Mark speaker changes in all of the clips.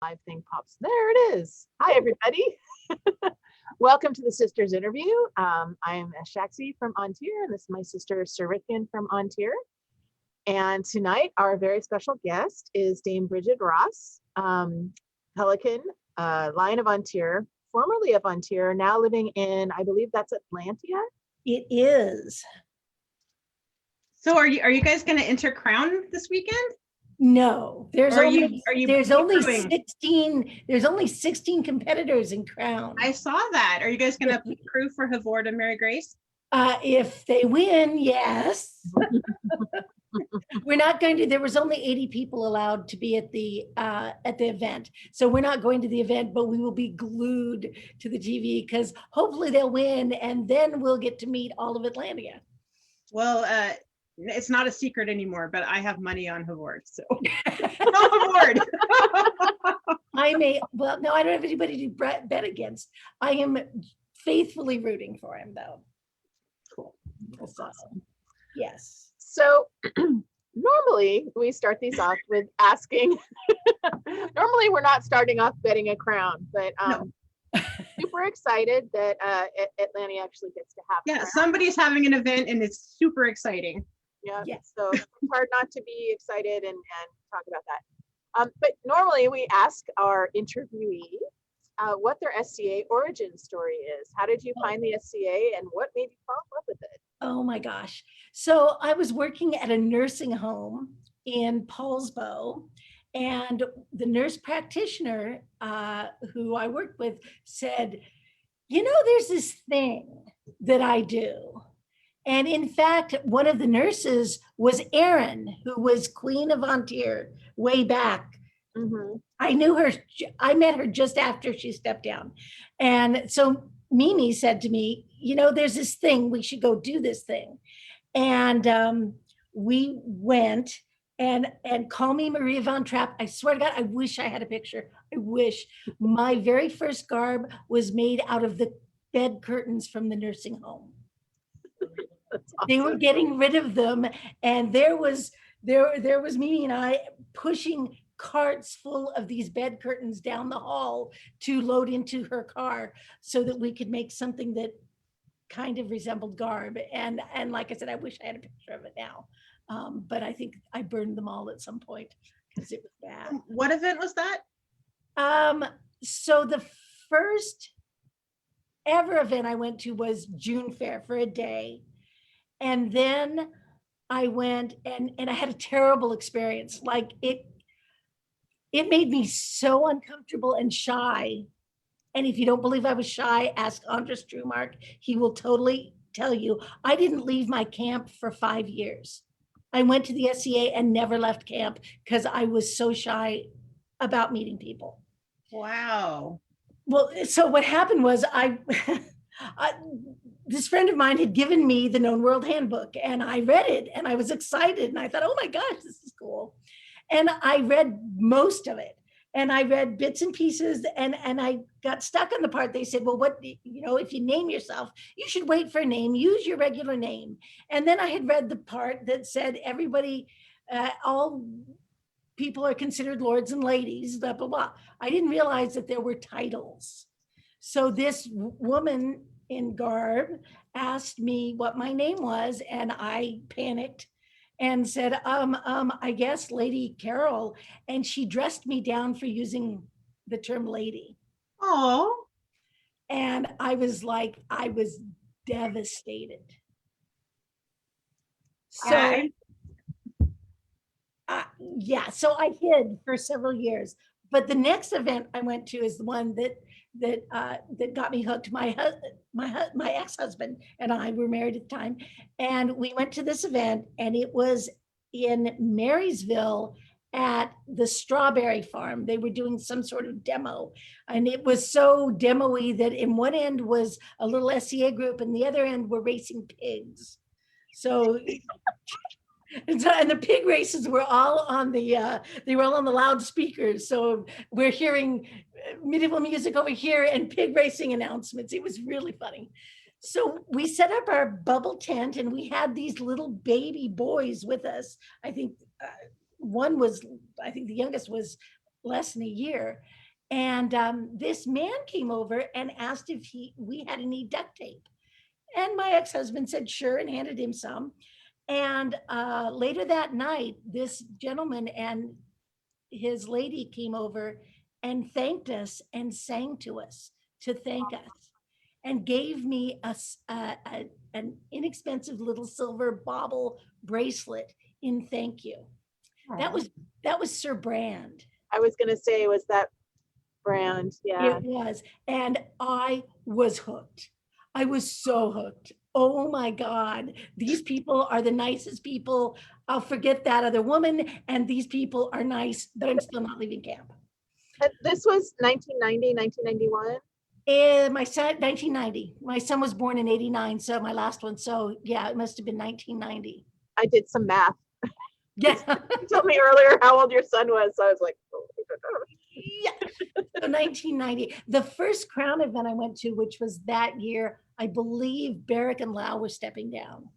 Speaker 1: Live thing pops. There it is. Hi, everybody. Welcome to the Sisters interview. I'm Shaxi from Ontier, and this is my sister Surikin from Ontier. And tonight, our very special guest is Dame Brighid Ross, Pelican, Lion of Ontier, formerly of Ontier, now living in, I believe that's Atlantia.
Speaker 2: It is.
Speaker 3: So are you guys going to enter Crown this weekend?
Speaker 2: No, there's
Speaker 3: Or are
Speaker 2: only
Speaker 3: you
Speaker 2: there's only
Speaker 3: doing?
Speaker 2: 16 competitors in Crown.
Speaker 3: I saw that. Are you guys going to crew for Havord and Mary Grace?
Speaker 2: If they win, yes. We're not going to. There was only 80 people allowed to be at the event, so we're not going to the event. But we will be glued to the TV because hopefully they'll win, and then we'll get to meet all of Atlantia.
Speaker 3: Well, it's not a secret anymore, but I have money on Havord, so Havord.
Speaker 2: Well, no, I don't have anybody to bet against. I am faithfully rooting for him, though.
Speaker 1: Cool.
Speaker 2: So, yes.
Speaker 1: So normally we start these off with asking. Normally we're not starting off betting a crown, but
Speaker 3: No.
Speaker 1: super excited that Atlantia actually gets to happen.
Speaker 3: Yeah, somebody's having an event and it's super exciting.
Speaker 1: Yeah.
Speaker 2: Yes.
Speaker 1: So it's hard not to be excited and talk about that. But normally we ask our interviewee what their SCA origin story is. How did you find the SCA and what made you fall in love with it?
Speaker 2: Oh my gosh. So I was working at a nursing home in Paulsbo, and the nurse practitioner who I worked with said, there's this thing that I do. And in fact, one of the nurses was Erin, who was Queen of Ontier way back.
Speaker 1: Mm-hmm.
Speaker 2: I knew her. I met her just after she stepped down. And so Mimi said to me, there's this thing, we should go do this thing. And we went and call me Maria Von Trapp. I swear to God, I wish I had a picture. I wish. My very first garb was made out of the bed curtains from the nursing home. Awesome. They were getting rid of them. And there was Mimi and I pushing carts full of these bed curtains down the hall to load into her car so that we could make something that kind of resembled garb. And like I said, I wish I had a picture of it now. But I think I burned them all at some point because it was bad.
Speaker 3: What event was that?
Speaker 2: So the first ever event I went to was June Fair for a day. And then I went and I had a terrible experience. Like it made me so uncomfortable and shy. And if you don't believe I was shy, ask Andres Trumark. He will totally tell you. I didn't leave my camp for 5 years. I went to the SCA and never left camp because I was so shy about meeting people.
Speaker 3: Wow.
Speaker 2: Well, so what happened was this friend of mine had given me the Known World Handbook and I read it and I was excited and I thought, oh my gosh, this is cool. And I read most of it and I read bits and pieces and I got stuck on the part they said, well, what, if you name yourself, you should wait for a name, use your regular name. And then I had read the part that said everybody, all people are considered lords and ladies, blah, blah, blah. I didn't realize that there were titles. So this woman in garb asked me what my name was and I panicked and said, I guess Lady Carol. And she dressed me down for using the term lady.
Speaker 3: Oh.
Speaker 2: And I was devastated. So, so I hid for several years. But the next event I went to is the one that got me hooked. My ex-husband and I were married at the time, and we went to this event, and it was in Marysville at the strawberry farm. They were doing some sort of demo, and it was so demo-y that in one end was a little SCA group, and the other end were racing pigs. So. And the pig races were all on the loudspeakers. So we're hearing medieval music over here and pig racing announcements. It was really funny. So we set up our bubble tent and we had these little baby boys with us. I think the youngest was less than a year. And this man came over and asked if we had any duct tape. And my ex-husband said, sure, and handed him some. And later that night, this gentleman and his lady came over and thanked us and sang to us to thank us and gave me an inexpensive little silver bauble bracelet in thank you. That was Sir Brand.
Speaker 1: I was gonna say, was that Brand? Yeah.
Speaker 2: It was. And I was hooked. I was so hooked. Oh my God. These people are the nicest people. I'll forget that other woman. And these people are nice, but I'm still not leaving camp.
Speaker 1: And this was 1990, 1991.
Speaker 2: My son, 1990. My son was born in 89. So my last one. So yeah, it must have been 1990.
Speaker 1: I did some math.
Speaker 2: Yeah.
Speaker 1: You told me earlier how old your son was. So I was like, oh.
Speaker 2: Yeah. So 1990. The first Crown event I went to, which was that year, I believe Barrick and Lau were stepping down.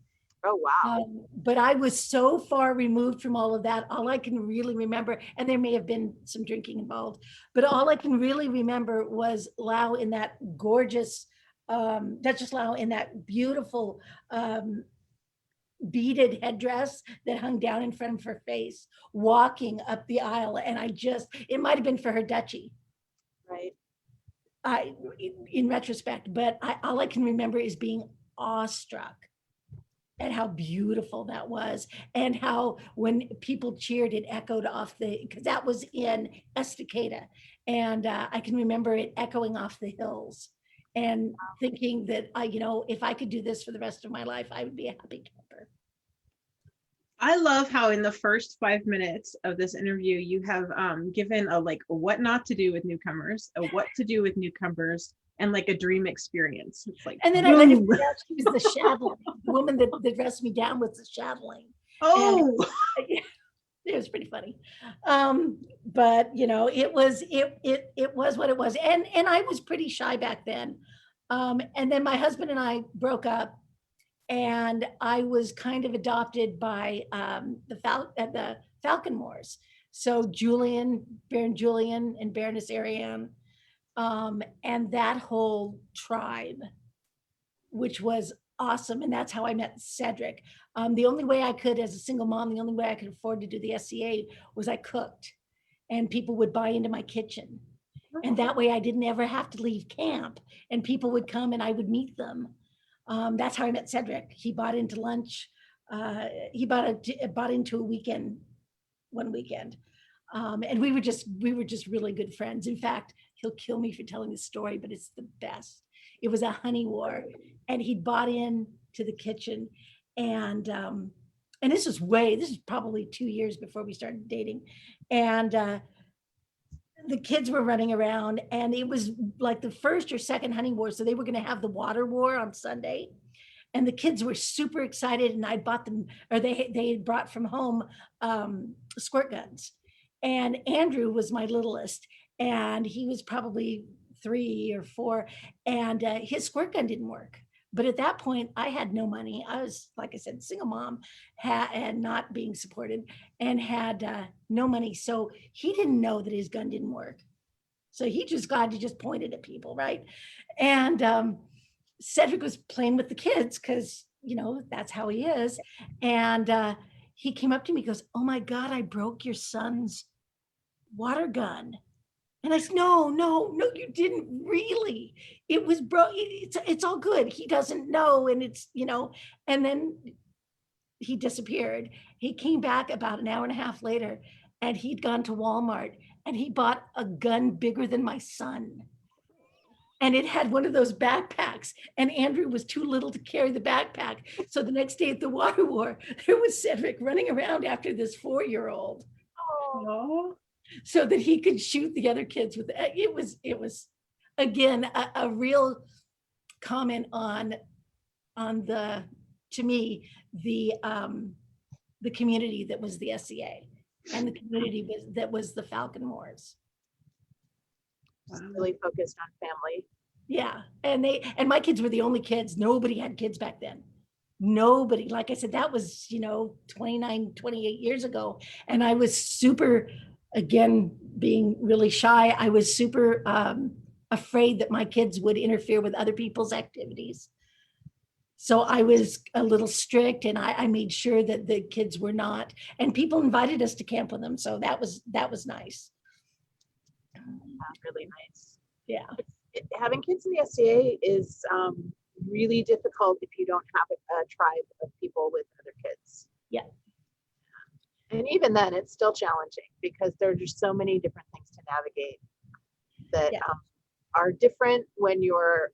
Speaker 1: Oh, wow.
Speaker 2: But I was so far removed from all of that. All I can really remember, and there may have been some drinking involved, but all I can really remember was Lau in that gorgeous, Duchess Lau in that beautiful beaded headdress that hung down in front of her face, walking up the aisle. And it might've been for her duchy.
Speaker 1: Right.
Speaker 2: In retrospect, but all I can remember is being awestruck at how beautiful that was, and how when people cheered, it echoed off because that was in Estacada, and I can remember it echoing off the hills, and thinking that if I could do this for the rest of my life, I would be a happy camper.
Speaker 3: I love how in the first 5 minutes of this interview, you have given a what not to do with newcomers, a what to do with newcomers, and like a dream experience. It's like,
Speaker 2: and then I found out she was the chatelaine, the woman that dressed me down was the chatelaine.
Speaker 3: Oh,
Speaker 2: and it was pretty funny. But it was what it was. And I was pretty shy back then. And then my husband and I broke up, and I was kind of adopted by the Falconmores. So Baron Julian and Baroness Ariane, and that whole tribe, which was awesome. And that's how I met Cedric. The only way I could, as a single mom, the only way I could afford to do the SCA was I cooked, and people would buy into my kitchen. And that way I didn't ever have to leave camp, and people would come and I would meet them. That's how I met Cedric. He bought into lunch. He bought into one weekend. And we were just really good friends. In fact, he'll kill me for telling this story, but it's the best. It was a honey war, and he'd bought in to the kitchen, and this is probably 2 years before we started dating. And the kids were running around, and it was like the first or second honey war. So they were going to have the water war on Sunday, and the kids were super excited. And I bought them, or they had brought from home squirt guns. And Andrew was my littlest, and he was probably 3 or 4, and his squirt gun didn't work. But at that point, I had no money. I was, like I said, single mom, and not being supported, and had no money. So he didn't know that his gun didn't work. So he just got to just point it at people, right? And Cedric was playing with the kids because, that's how he is. And he came up to me, goes, "Oh my God, I broke your son's water gun." And I said, no, you didn't really. It was it's all good. He doesn't know. And it's, and then he disappeared. He came back about an hour and a half later, and he'd gone to Walmart, and he bought a gun bigger than my son. And it had one of those backpacks, and Andrew was too little to carry the backpack. So the next day at the water war, there was Cedric running around after this 4-year-old.
Speaker 3: oh.
Speaker 2: So that he could shoot the other kids with it. It was again a real comment on to me the community that was the SCA, and the community that was the Falconmores.
Speaker 1: Really focused on family.
Speaker 2: Yeah, and my kids were the only kids. Nobody had kids back then. Nobody. Like I said, that was 29, 28 years ago, and I was super again, being really shy, I was super afraid that my kids would interfere with other people's activities. So I was a little strict, and I made sure that the kids were not, and people invited us to camp with them. So that was nice.
Speaker 1: Really nice.
Speaker 2: Yeah.
Speaker 1: Having kids in the SCA is really difficult if you don't have a tribe of people with other kids.
Speaker 2: Yeah.
Speaker 1: And even then, it's still challenging because there are just so many different things to navigate that are different when you're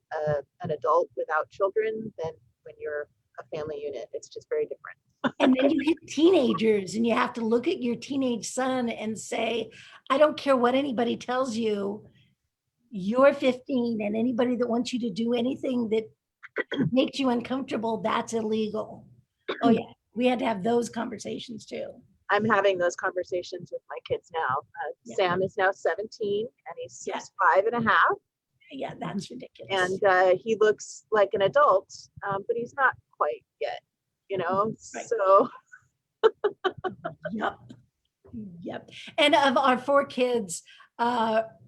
Speaker 1: an adult without children than when you're a family unit. It's just very different.
Speaker 2: And then you hit teenagers, and you have to look at your teenage son and say, I don't care what anybody tells you, you're 15, and anybody that wants you to do anything that makes you uncomfortable, that's illegal. Oh yeah, we had to have those conversations too.
Speaker 1: I'm having those conversations with my kids now. Sam is now 17 and he's 5.5.
Speaker 2: Yeah, that's ridiculous.
Speaker 1: And he looks like an adult, but he's not quite yet,
Speaker 2: Right.
Speaker 1: So.
Speaker 2: Yep. And of our 4 kids,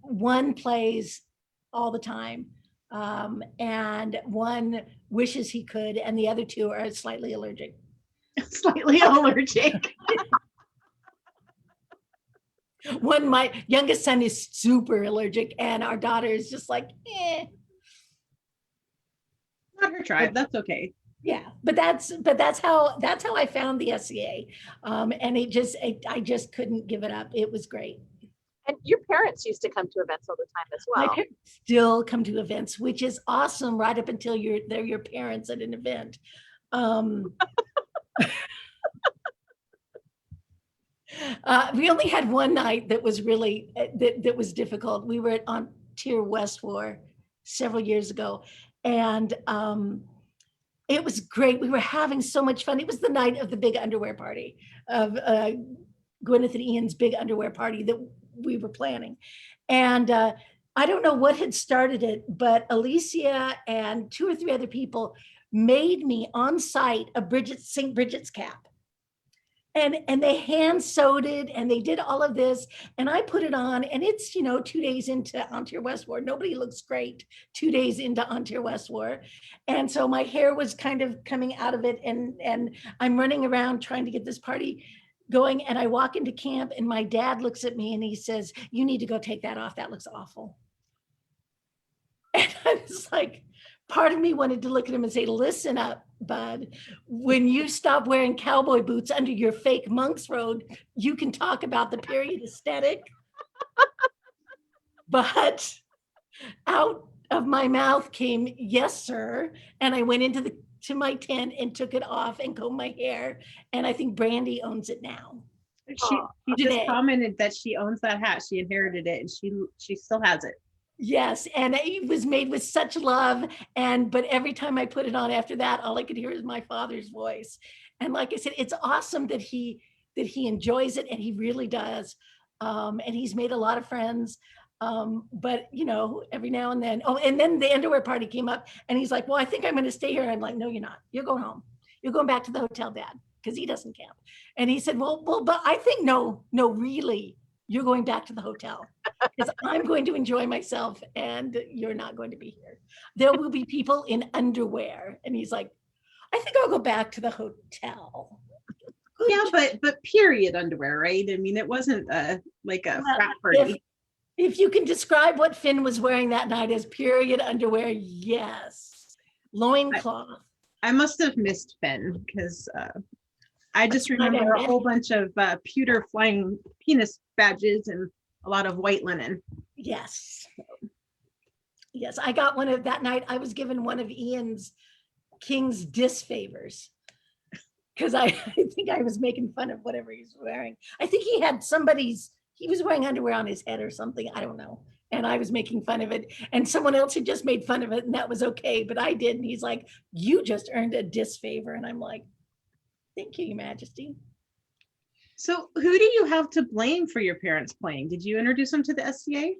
Speaker 2: one plays all the time, and one wishes he could, and the other 2 are slightly allergic.
Speaker 3: Slightly allergic.
Speaker 2: My youngest son is super allergic, and our daughter is just like, eh.
Speaker 3: Not her tribe. That's okay.
Speaker 2: Yeah, but that's how I found the SCA, and I just couldn't give it up. It was great.
Speaker 1: And your parents used to come to events all the time as well.
Speaker 2: My parents still come to events, which is awesome, right up until they're your parents at an event. We only had one night that was really that was difficult. We were on Tier West War several years ago, and it was great. We were having so much fun. It was the night of the big underwear party, of Gwyneth and Ian's big underwear party that we were planning. And I don't know what had started it, but Alicia and 2 or 3 other people made me on site a St. Bridget's cap. And they hand sewed it, and they did all of this, and I put it on, and it's 2 days into On Tier West War. Nobody looks great 2 days into On Tier West War, and so my hair was kind of coming out of it, and I'm running around trying to get this party going, and I walk into camp, and my dad looks at me and he says, "You need to go take that off. That looks awful." And I was like, part of me wanted to look at him and say, "Listen up, bud. When you stop wearing cowboy boots under your fake monk's robe, you can talk about the period aesthetic." But out of my mouth came, "Yes, sir." And I went into my tent and took it off and combed my hair. And I think Brandy owns it now.
Speaker 3: She just commented that she owns that hat. She inherited it, and she still has it.
Speaker 2: Yes, and it was made with such love, but every time I put it on after that, all I could hear is my father's voice. And like I said, it's awesome that he enjoys it, and he really does. And he's made a lot of friends. But every now and then, and then the underwear party came up, and he's like, "Well, I think I'm going to stay here." I'm like, "No, you're not. You're going home. You're going back to the hotel, Dad," because he doesn't camp. And he said, well, but I think no, really. You're going back to the hotel because I'm going to enjoy myself and you're not going to be here. There will be people in underwear. And he's like, "I think I'll go back to the hotel." Good
Speaker 3: yeah, but period underwear, right? I mean, it wasn't like a frat party.
Speaker 2: If you can describe what Finn was wearing that night as period underwear, yes. Loincloth.
Speaker 3: I must have missed Finn because I just remember a whole bunch of pewter flying penis badges and a lot of white linen.
Speaker 2: Yes. Yes, I got one of that night. I was given one of Ian's King's disfavors because I think I was making fun of whatever he's wearing. I think he was wearing underwear on his head or something. I don't know. And I was making fun of it. And someone else had just made fun of it, and that was okay. But I did. And he's like, "You just earned a disfavor." And I'm like, "Thank you, Your Majesty."
Speaker 3: So who do you have to blame for your parents playing? Did you introduce them to the SCA?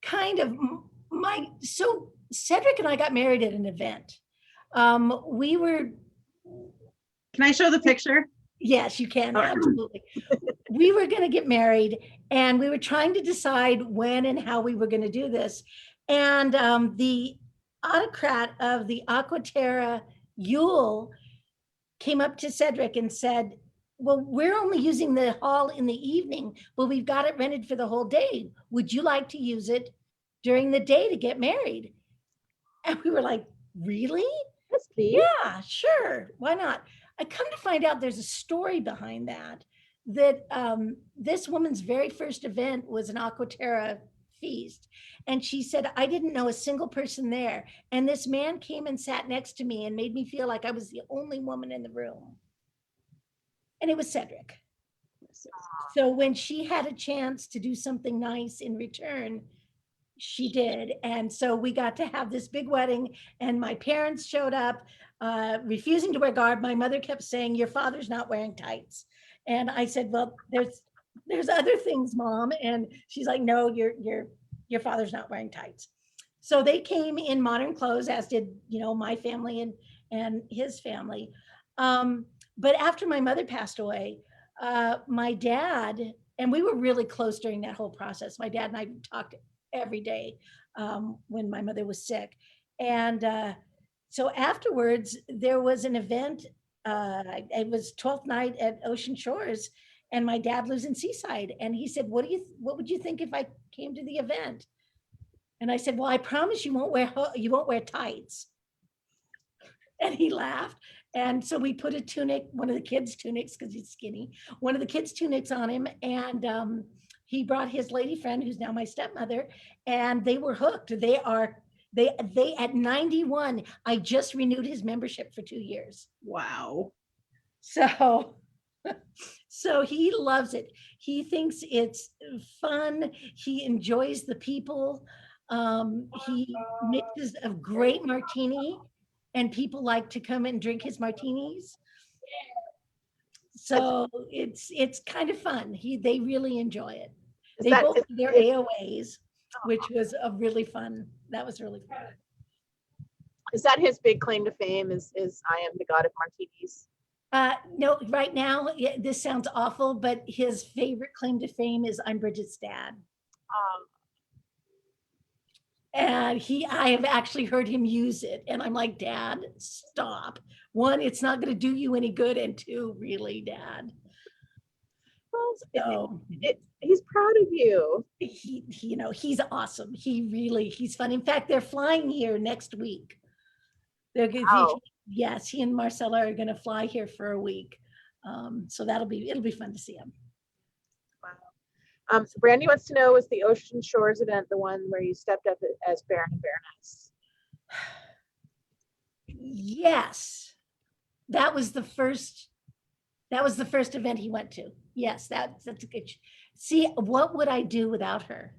Speaker 2: Kind of. So Cedric and I got married at an event.
Speaker 3: Can I show the picture?
Speaker 2: Yes, you can.
Speaker 3: Okay.
Speaker 2: Absolutely. we were going to get married, and we were trying to decide when and how we were going to do this. And the autocrat of the Aquaterra Yule came up to Cedric and said, well, we're only using the hall in the evening, but we've got it rented for the whole day. Would you like to use it during the day to get married? And we were like, really?
Speaker 1: Yes, please.
Speaker 2: Yeah, sure. Why not? I come to find out there's a story behind that, that this woman's very first event was an Aquaterra feast. And she said, I didn't know a single person there. And this man came and sat next to me and made me feel like I was the only woman in the room. And it was Cedric. So when she had a chance to do something nice in return, she did. And so we got to have this big wedding, and my parents showed up, refusing to wear garb. My mother kept saying, your father's not wearing tights. And I said, well, there's other things, Mom. And she's like, no, your father's not wearing tights. So they came in modern clothes, as did, my family and his family. But after my mother passed away, my dad, and we were really close during that whole process. My dad and I talked every day when my mother was sick. And so afterwards, there was an event. It was 12th night at Ocean Shores, and my dad lives in Seaside. And he said, what would you think if I came to the event? And I said, well, I promise you won't wear tights. And he laughed. And so we put a tunic, one of the kids' tunics, because he's skinny, one of the kids' tunics on him. And he brought his lady friend, who's now my stepmother, and they were hooked. They at 91, I just renewed his membership for 2 years.
Speaker 3: Wow.
Speaker 2: So he loves it. He thinks it's fun. He enjoys the people. He mixes a great martini, and people like to come and drink his martinis. So it's kind of fun. They really enjoy it. They both did their AOAs, which was that was really fun.
Speaker 1: Is that his big claim to fame, is I am the god of martinis?
Speaker 2: No, right now, this sounds awful, but his favorite claim to fame is I'm Bridget's dad. And I have actually heard him use it. And I'm like, Dad, stop. One, it's not going to do you any good. And two, really, Dad.
Speaker 1: Well,
Speaker 2: So
Speaker 1: he's proud of you.
Speaker 2: He's awesome. He's fun. In fact, they're flying here next week. Yes, he and Marcella are going to fly here for a week. So it'll be fun to see him.
Speaker 1: Wow. Brandy wants to know, was the Ocean Shores event the one where you stepped up as Baron and Baroness?
Speaker 2: Yes, that was the first event he went to. Yes, that's a good. See, what would I do without her?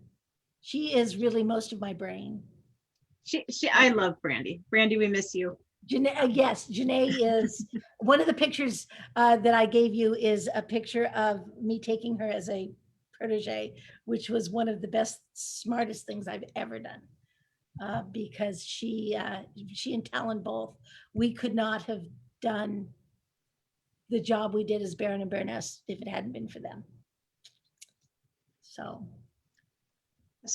Speaker 2: She is really most of my brain.
Speaker 3: I love Brandy. Brandy, we miss you.
Speaker 2: Yes, Janae is one of the pictures that I gave you is a picture of me taking her as a protege, which was one of the best, smartest things I've ever done. Because she and Talon both, we could not have done the job we did as Baron and Baroness if it hadn't been for them. So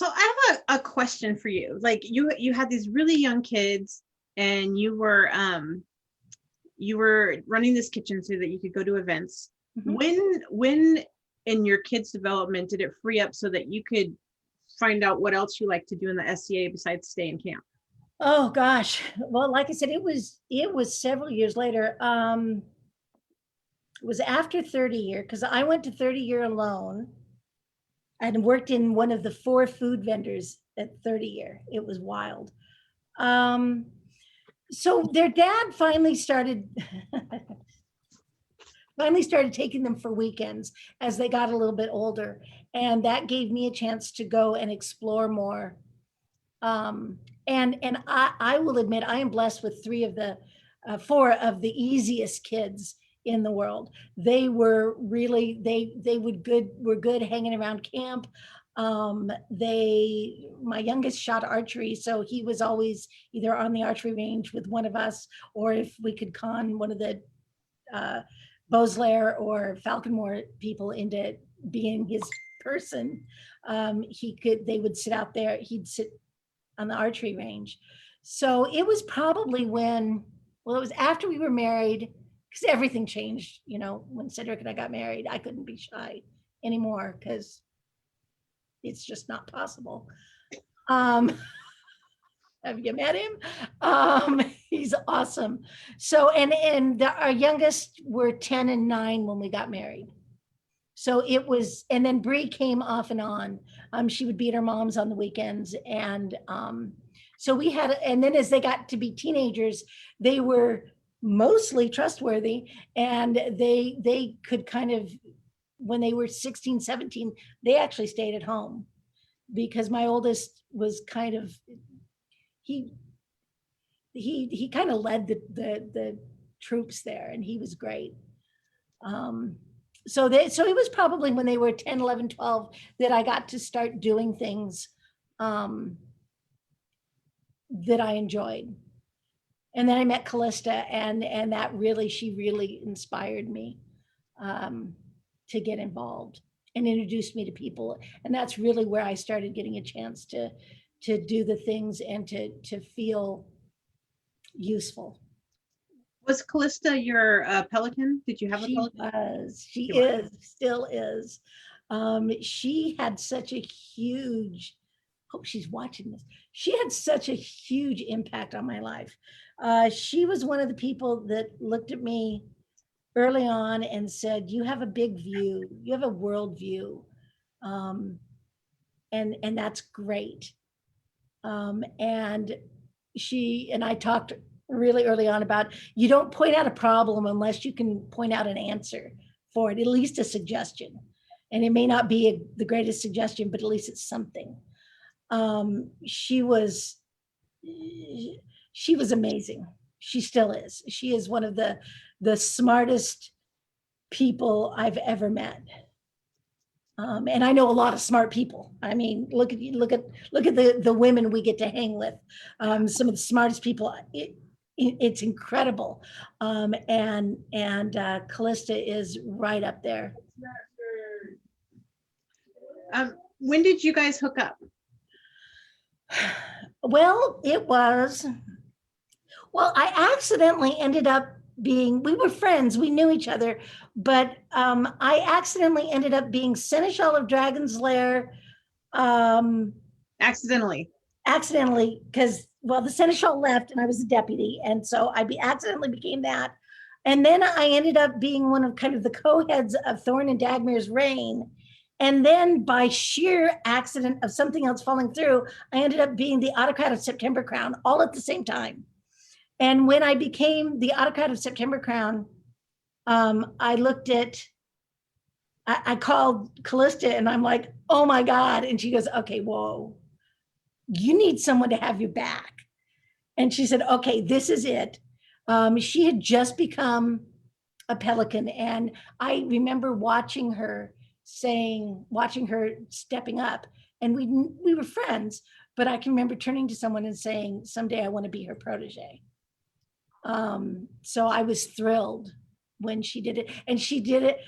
Speaker 3: I have a question for you. Like you had these really young kids, and you were running this kitchen so that you could go to events. Mm-hmm. When in your kids' development did it free up so that you could find out what else you like to do in the SCA besides stay in camp?
Speaker 2: Oh gosh. Well, like I said, it was several years later. It was after 30 year, because I went to 30 year alone and worked in one of the 4 food vendors at 30 year. It was wild. So their dad finally started taking them for weekends as they got a little bit older. And that gave me a chance to go and explore more. And I will admit, I am blessed with 4 of the easiest kids in the world. They were really, were good hanging around camp. My youngest shot archery, so he was always either on the archery range with one of us, or if we could con one of the Beauclair or Falconmore people into being his person, they would sit out there, he'd sit on the archery range. So it was probably it was after we were married, because everything changed, when Cedric and I got married. I couldn't be shy anymore because it's just not possible. Have you met him? He's awesome. So, our youngest were 10 and 9 when we got married. So it was, and then Bree came off and on. She would be at her mom's on the weekends. And so we had, and then as they got to be teenagers, they were mostly trustworthy, and they could kind of, when they were 16, 17, they actually stayed at home, because my oldest was kind of, he kind of led the troops there, and he was great. So it was probably when they were 10, 11, 12 that I got to start doing things that I enjoyed. And then I met Callista, and she really inspired me to get involved and introduced me to people. And that's really where I started getting a chance to do the things and to feel useful.
Speaker 3: Was Callista your pelican? Did you have a pelican?
Speaker 2: She is, still is. She had such a huge, hope she's watching this. She had such a huge impact on my life. She was one of the people that looked at me early on and said, you have a big view, you have a world view. And that's great. And I talked really early on about, you don't point out a problem unless you can point out an answer for it, at least a suggestion. And it may not be the greatest suggestion, but at least it's something. She was amazing. She still is. She is one of the smartest people I've ever met. And I know a lot of smart people. I mean, look at the women we get to hang with. Some of the smartest people. It's incredible. And Callista is right up there.
Speaker 3: When did you guys hook up?
Speaker 2: Well, I accidentally ended up we were friends, we knew each other, but I accidentally ended up being Seneschal of Dragon's Lair.
Speaker 3: Accidentally,
Speaker 2: because, the Seneschal left and I was a deputy. And so I accidentally became that. And then I ended up being one of kind of the co-heads of Thorn and Dagmer's reign. And then by sheer accident of something else falling through, I ended up being the Autocrat of September Crown all at the same time. And when I became the Autocrat of September Crown, I called Callista and I'm like, oh my God. And she goes, okay, whoa, you need someone to have your back. And she said, okay, this is it. She had just become a pelican. And I remember watching her stepping up, and we were friends, but I can remember turning to someone and saying, someday I want to be her protege. So I was thrilled when she did it, and she did it.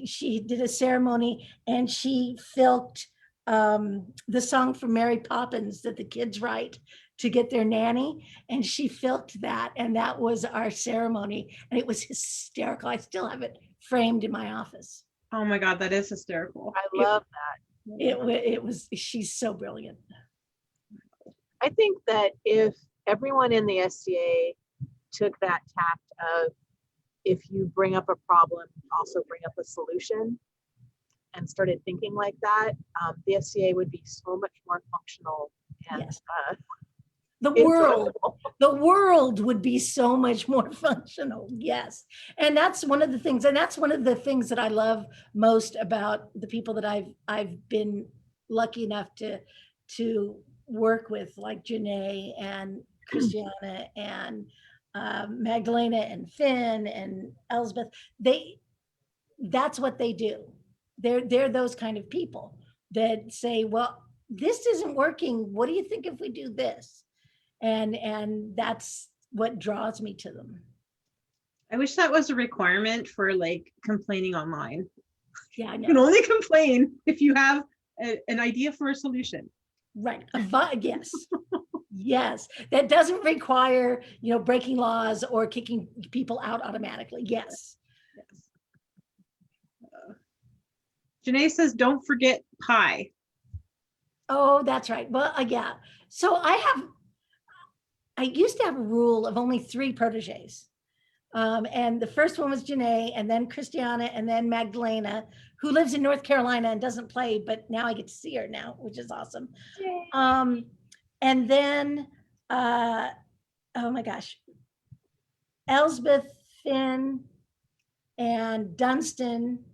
Speaker 2: She did a ceremony, and she filked the song from Mary Poppins that the kids write to get their nanny, and she filked that, and that was our ceremony, and it was hysterical. I still have it framed in my office.
Speaker 3: Oh my God, that is hysterical.
Speaker 1: I love that.
Speaker 2: It was. She's so brilliant.
Speaker 1: I think that if everyone in the SCA took that tact of, if you bring up a problem, also bring up a solution, and started thinking like that, the SCA would be so much more functional. And
Speaker 2: yes. The world would be so much more functional. Yes. And that's one of the things, that I love most about the people that I've been lucky enough to work with, like Janae and Christiana and Magdalena and Finn and Elizabeth. That's what they do. They're those kind of people that say, well, this isn't working. What do you think if we do this? And that's what draws me to them.
Speaker 3: I wish that was a requirement for like complaining online.
Speaker 2: Yeah, I
Speaker 3: You can
Speaker 2: know.
Speaker 3: only complain if you have an idea for a solution.
Speaker 2: Right. Yes. Yes. That doesn't require, breaking laws or kicking people out automatically. Yes.
Speaker 3: Yes. Janae says, don't forget pie.
Speaker 2: Oh, that's right. Well, yeah. So I used to have a rule of only 3 proteges. And the first one was Janae, and then Christiana, and then Magdalena, who lives in North Carolina and doesn't play, but now I get to see her now, which is awesome. And then, oh my gosh, Elsbeth, Finn, and Dunstan.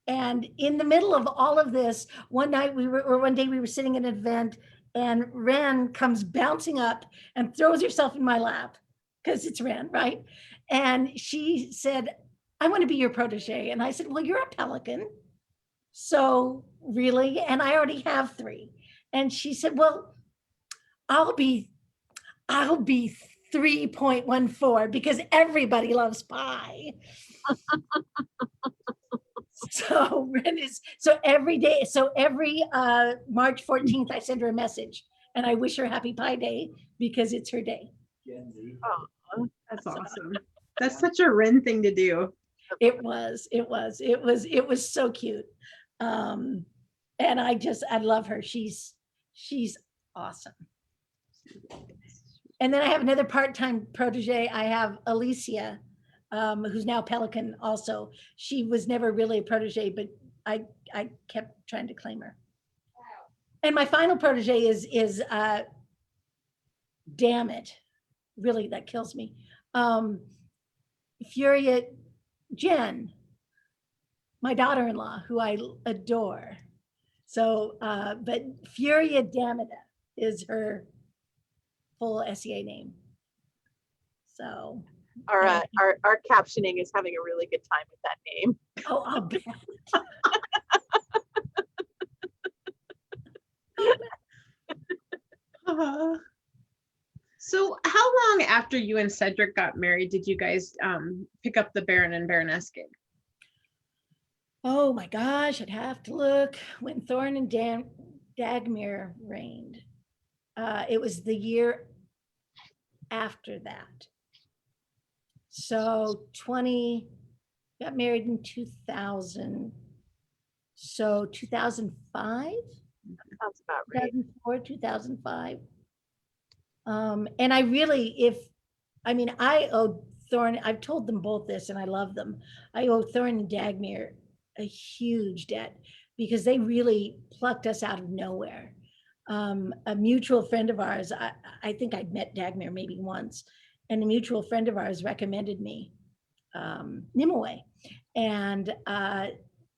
Speaker 2: And in the middle of all of this, one day we were sitting at an event, and Ren comes bouncing up and throws herself in my lap, because it's Ren, right? And she said, I want to be your protege. And I said, well, you're a pelican. So really? And I already have 3. And she said, well, I'll be 3.14 because everybody loves pie. So every day, every March 14th, I send her a message and I wish her happy Pie Day because it's her day.
Speaker 3: Oh, that's awesome. That's such a Ren thing to do.
Speaker 2: It was so cute. And I love her. She's awesome. And then I have another part-time protege. I have Alicia, who's now Pelican also. She was never really a protege, but I kept trying to claim her. And my final protege is damn it, really, that kills me. Furia Jen, my daughter-in-law, who I adore. So, but Furia Damida is her full SEA name. So
Speaker 1: our captioning is having a really good time with that name.
Speaker 2: Oh, I'll bet.
Speaker 3: So how long after you and Cedric got married did you guys pick up the Baron and Baroness gig?
Speaker 2: Oh my gosh, I'd have to look when Thorne and Dagmere reigned. It was the year after that. So got married in 2000. So 2005?
Speaker 1: Sounds about right.
Speaker 2: 2004, 2005. And I owe Thorne, I've told them both this and I love them. I owe Thorne and Dagmere a huge debt because they really plucked us out of nowhere. A mutual friend of ours, I think I'd met Dagmere maybe once, and a mutual friend of ours recommended me Nimue. And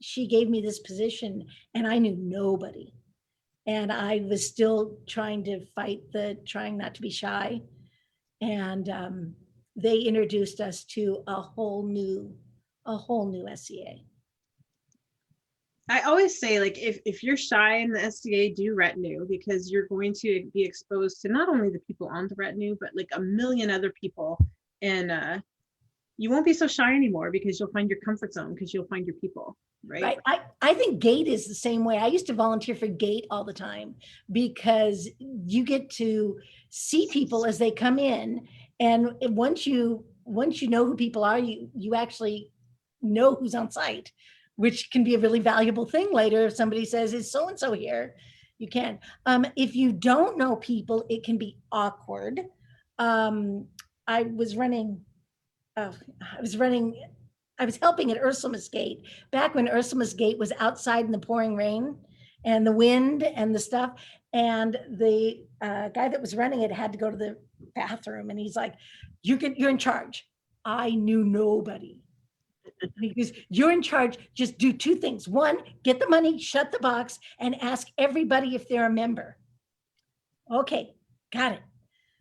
Speaker 2: she gave me this position and I knew nobody. And I was still trying to fight trying not to be shy. And they introduced us to a whole new SCA.
Speaker 3: I always say, like, if you're shy in the SCA, do retinue, because you're going to be exposed to not only the people on the retinue, but like a million other people. And you won't be so shy anymore because you'll find your comfort zone because you'll find your people. Right.
Speaker 2: I think GATE is the same way. I used to volunteer for GATE all the time because you get to see people as they come in. And once you know who people are, you actually know who's on site, which can be a really valuable thing later. If somebody says, is so-and-so here? You can. If you don't know people, it can be awkward. I was helping at Ursula's Gate back when Ursula's Gate was outside in the pouring rain and the wind and the stuff. And the guy that was running it had to go to the bathroom, and he's like, "You're in charge." I knew nobody. Because you're in charge, just do 2 things. 1, get the money, shut the box, and ask everybody if they're a member. Okay, got it.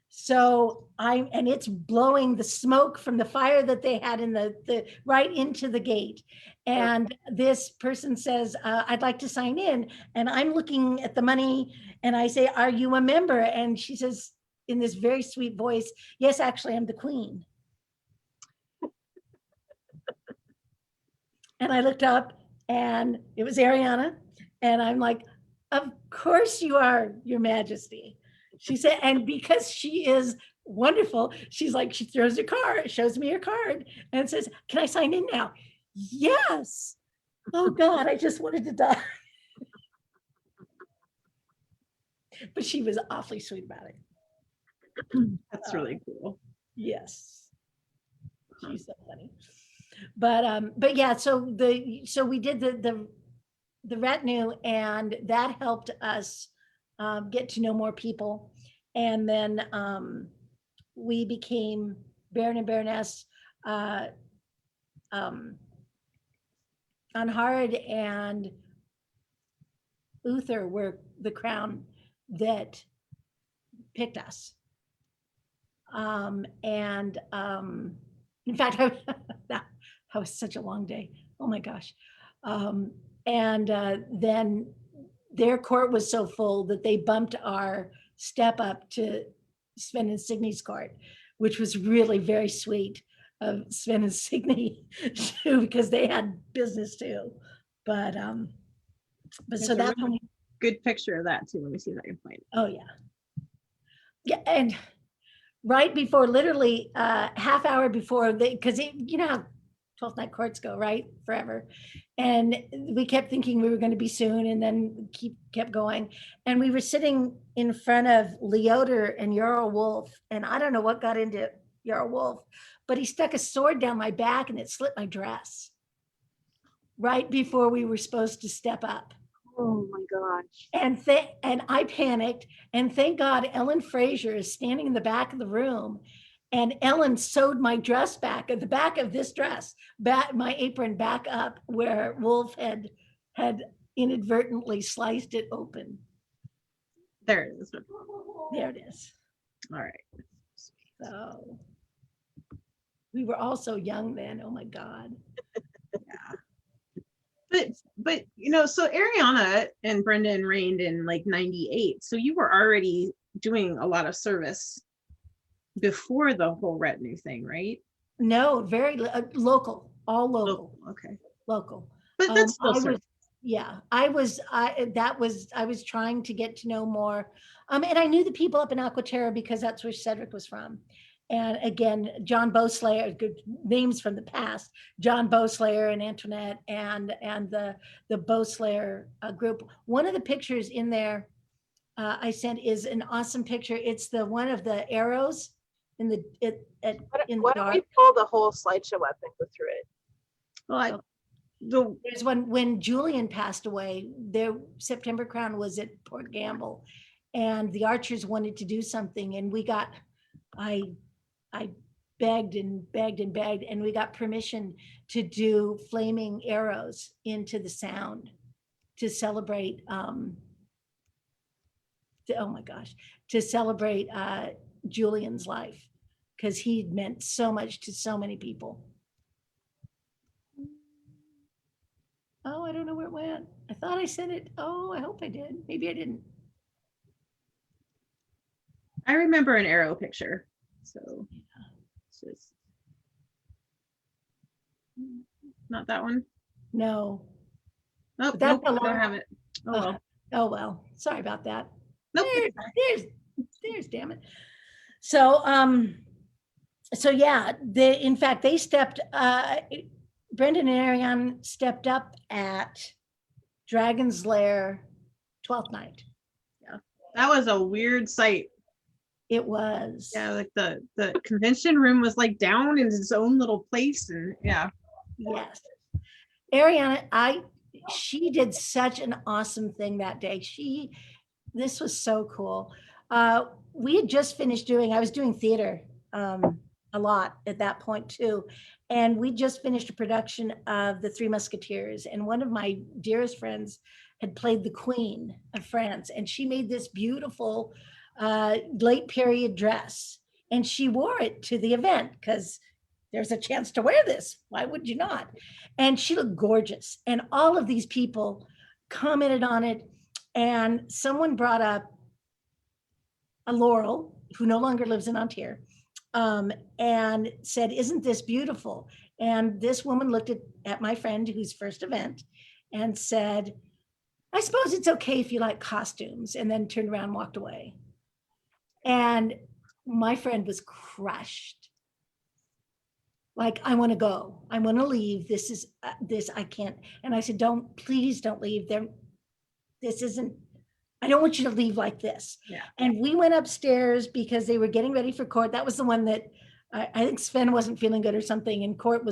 Speaker 2: So and it's blowing the smoke from the fire that they had in the right into the gate. And this person says, I'd like to sign in. And I'm looking at the money and I say, are you a member? And she says in this very sweet voice, yes, actually, I'm the queen. And I looked up and it was Ariana. And I'm like, of course you are, Your Majesty. She said, and because she is wonderful, she's like, she throws her card, shows me her card and says, can I sign in now? Yes. Oh God, I just wanted to die. But she was awfully sweet about it.
Speaker 3: That's really cool.
Speaker 2: Yes. She's so funny. But yeah, so we did the retinue, and that helped us get to know more people. And then we became Baron and Baroness Anhard and Uther were the crown that picked us. In fact, that was such a long day. Oh my gosh. Then their court was so full that they bumped our step up to Sven and Signy's court, which was really very sweet of Sven and Signy too, because they had business too. But so that's when we,
Speaker 3: good picture of that too. Let me see if I can find it.
Speaker 2: oh yeah. Yeah, and right before, literally half hour before, because you know how 12th night courts go, right? Forever. And we kept thinking we were going to be soon, and then kept going. And we were sitting in front of Leoder and Jarl Wolf, and I don't know what got into Jarl Wolf, but he stuck a sword down my back and it slit my dress right before we were supposed to step up.
Speaker 1: Oh my gosh.
Speaker 2: And I panicked, and thank God Ellen Fraser is standing in the back of the room, and Ellen sewed my dress back at the back of this dress, my apron back up where Wolf had inadvertently sliced it open.
Speaker 3: There it is.
Speaker 2: There it is.
Speaker 3: All right.
Speaker 2: So we were all so young then. Oh my God.
Speaker 3: But you know, so Ariana and Brendan reigned in like 98. So you were already doing a lot of service before the whole retinue thing, right?
Speaker 2: No, very local, all local.
Speaker 3: Okay.
Speaker 2: Local.
Speaker 3: But that's still service.
Speaker 2: I was trying to get to know more. And I knew the people up in Aquaterra because that's where Cedric was from. And again, John Bowslayer, good names from the past, John Bowslayer and Antoinette and the Bowslayer group. One of the pictures in there I sent is an awesome picture. It's the one of the arrows in the
Speaker 1: Why don't we pull the whole slideshow up and go through it?
Speaker 3: Well,
Speaker 2: there's one when Julian passed away. Their September Crown was at Port Gamble, and the archers wanted to do something, and we got I begged and begged and begged, and we got permission to do flaming arrows into the sound to celebrate oh my gosh, to celebrate Julian's life, because he meant so much to so many people. Oh, I don't know where it went. I thought I sent it. Oh, I hope I did. Maybe I didn't.
Speaker 3: I remember an arrow picture. So it's just not that one.
Speaker 2: No.
Speaker 3: Nope,
Speaker 2: That's
Speaker 3: nope, I don't have it. Oh well.
Speaker 2: Oh well. Sorry about that.
Speaker 3: Nope.
Speaker 2: There's damn it. So so yeah, in fact they stepped Brendan and Ariane stepped up at Dragon's Lair 12th night.
Speaker 3: Yeah. That was a weird sight.
Speaker 2: It was.
Speaker 3: Yeah, like the convention room was like down in its own little place, and yeah.
Speaker 2: Yes. Ariana, she did such an awesome thing that day. This was so cool. We had just finished I was doing theater a lot at that point too. And we just finished a production of The Three Musketeers. And one of my dearest friends had played the Queen of France. And she made this beautiful late period dress. And she wore it to the event because there's a chance to wear this. Why would you not? And she looked gorgeous. And all of these people commented on it. And someone brought up a Laurel, who no longer lives in Ontario, and said, isn't this beautiful? And this woman looked at my friend whose first event and said, I suppose it's okay if you like costumes, and then turned around and walked away. And my friend was crushed. Like, I want to go. I want to leave. This is this, I can't. And I said, please don't leave. This isn't, I don't want you to leave like this.
Speaker 3: Yeah.
Speaker 2: And we went upstairs because they were getting ready for court. That was the one that I think Sven wasn't feeling good or something, and court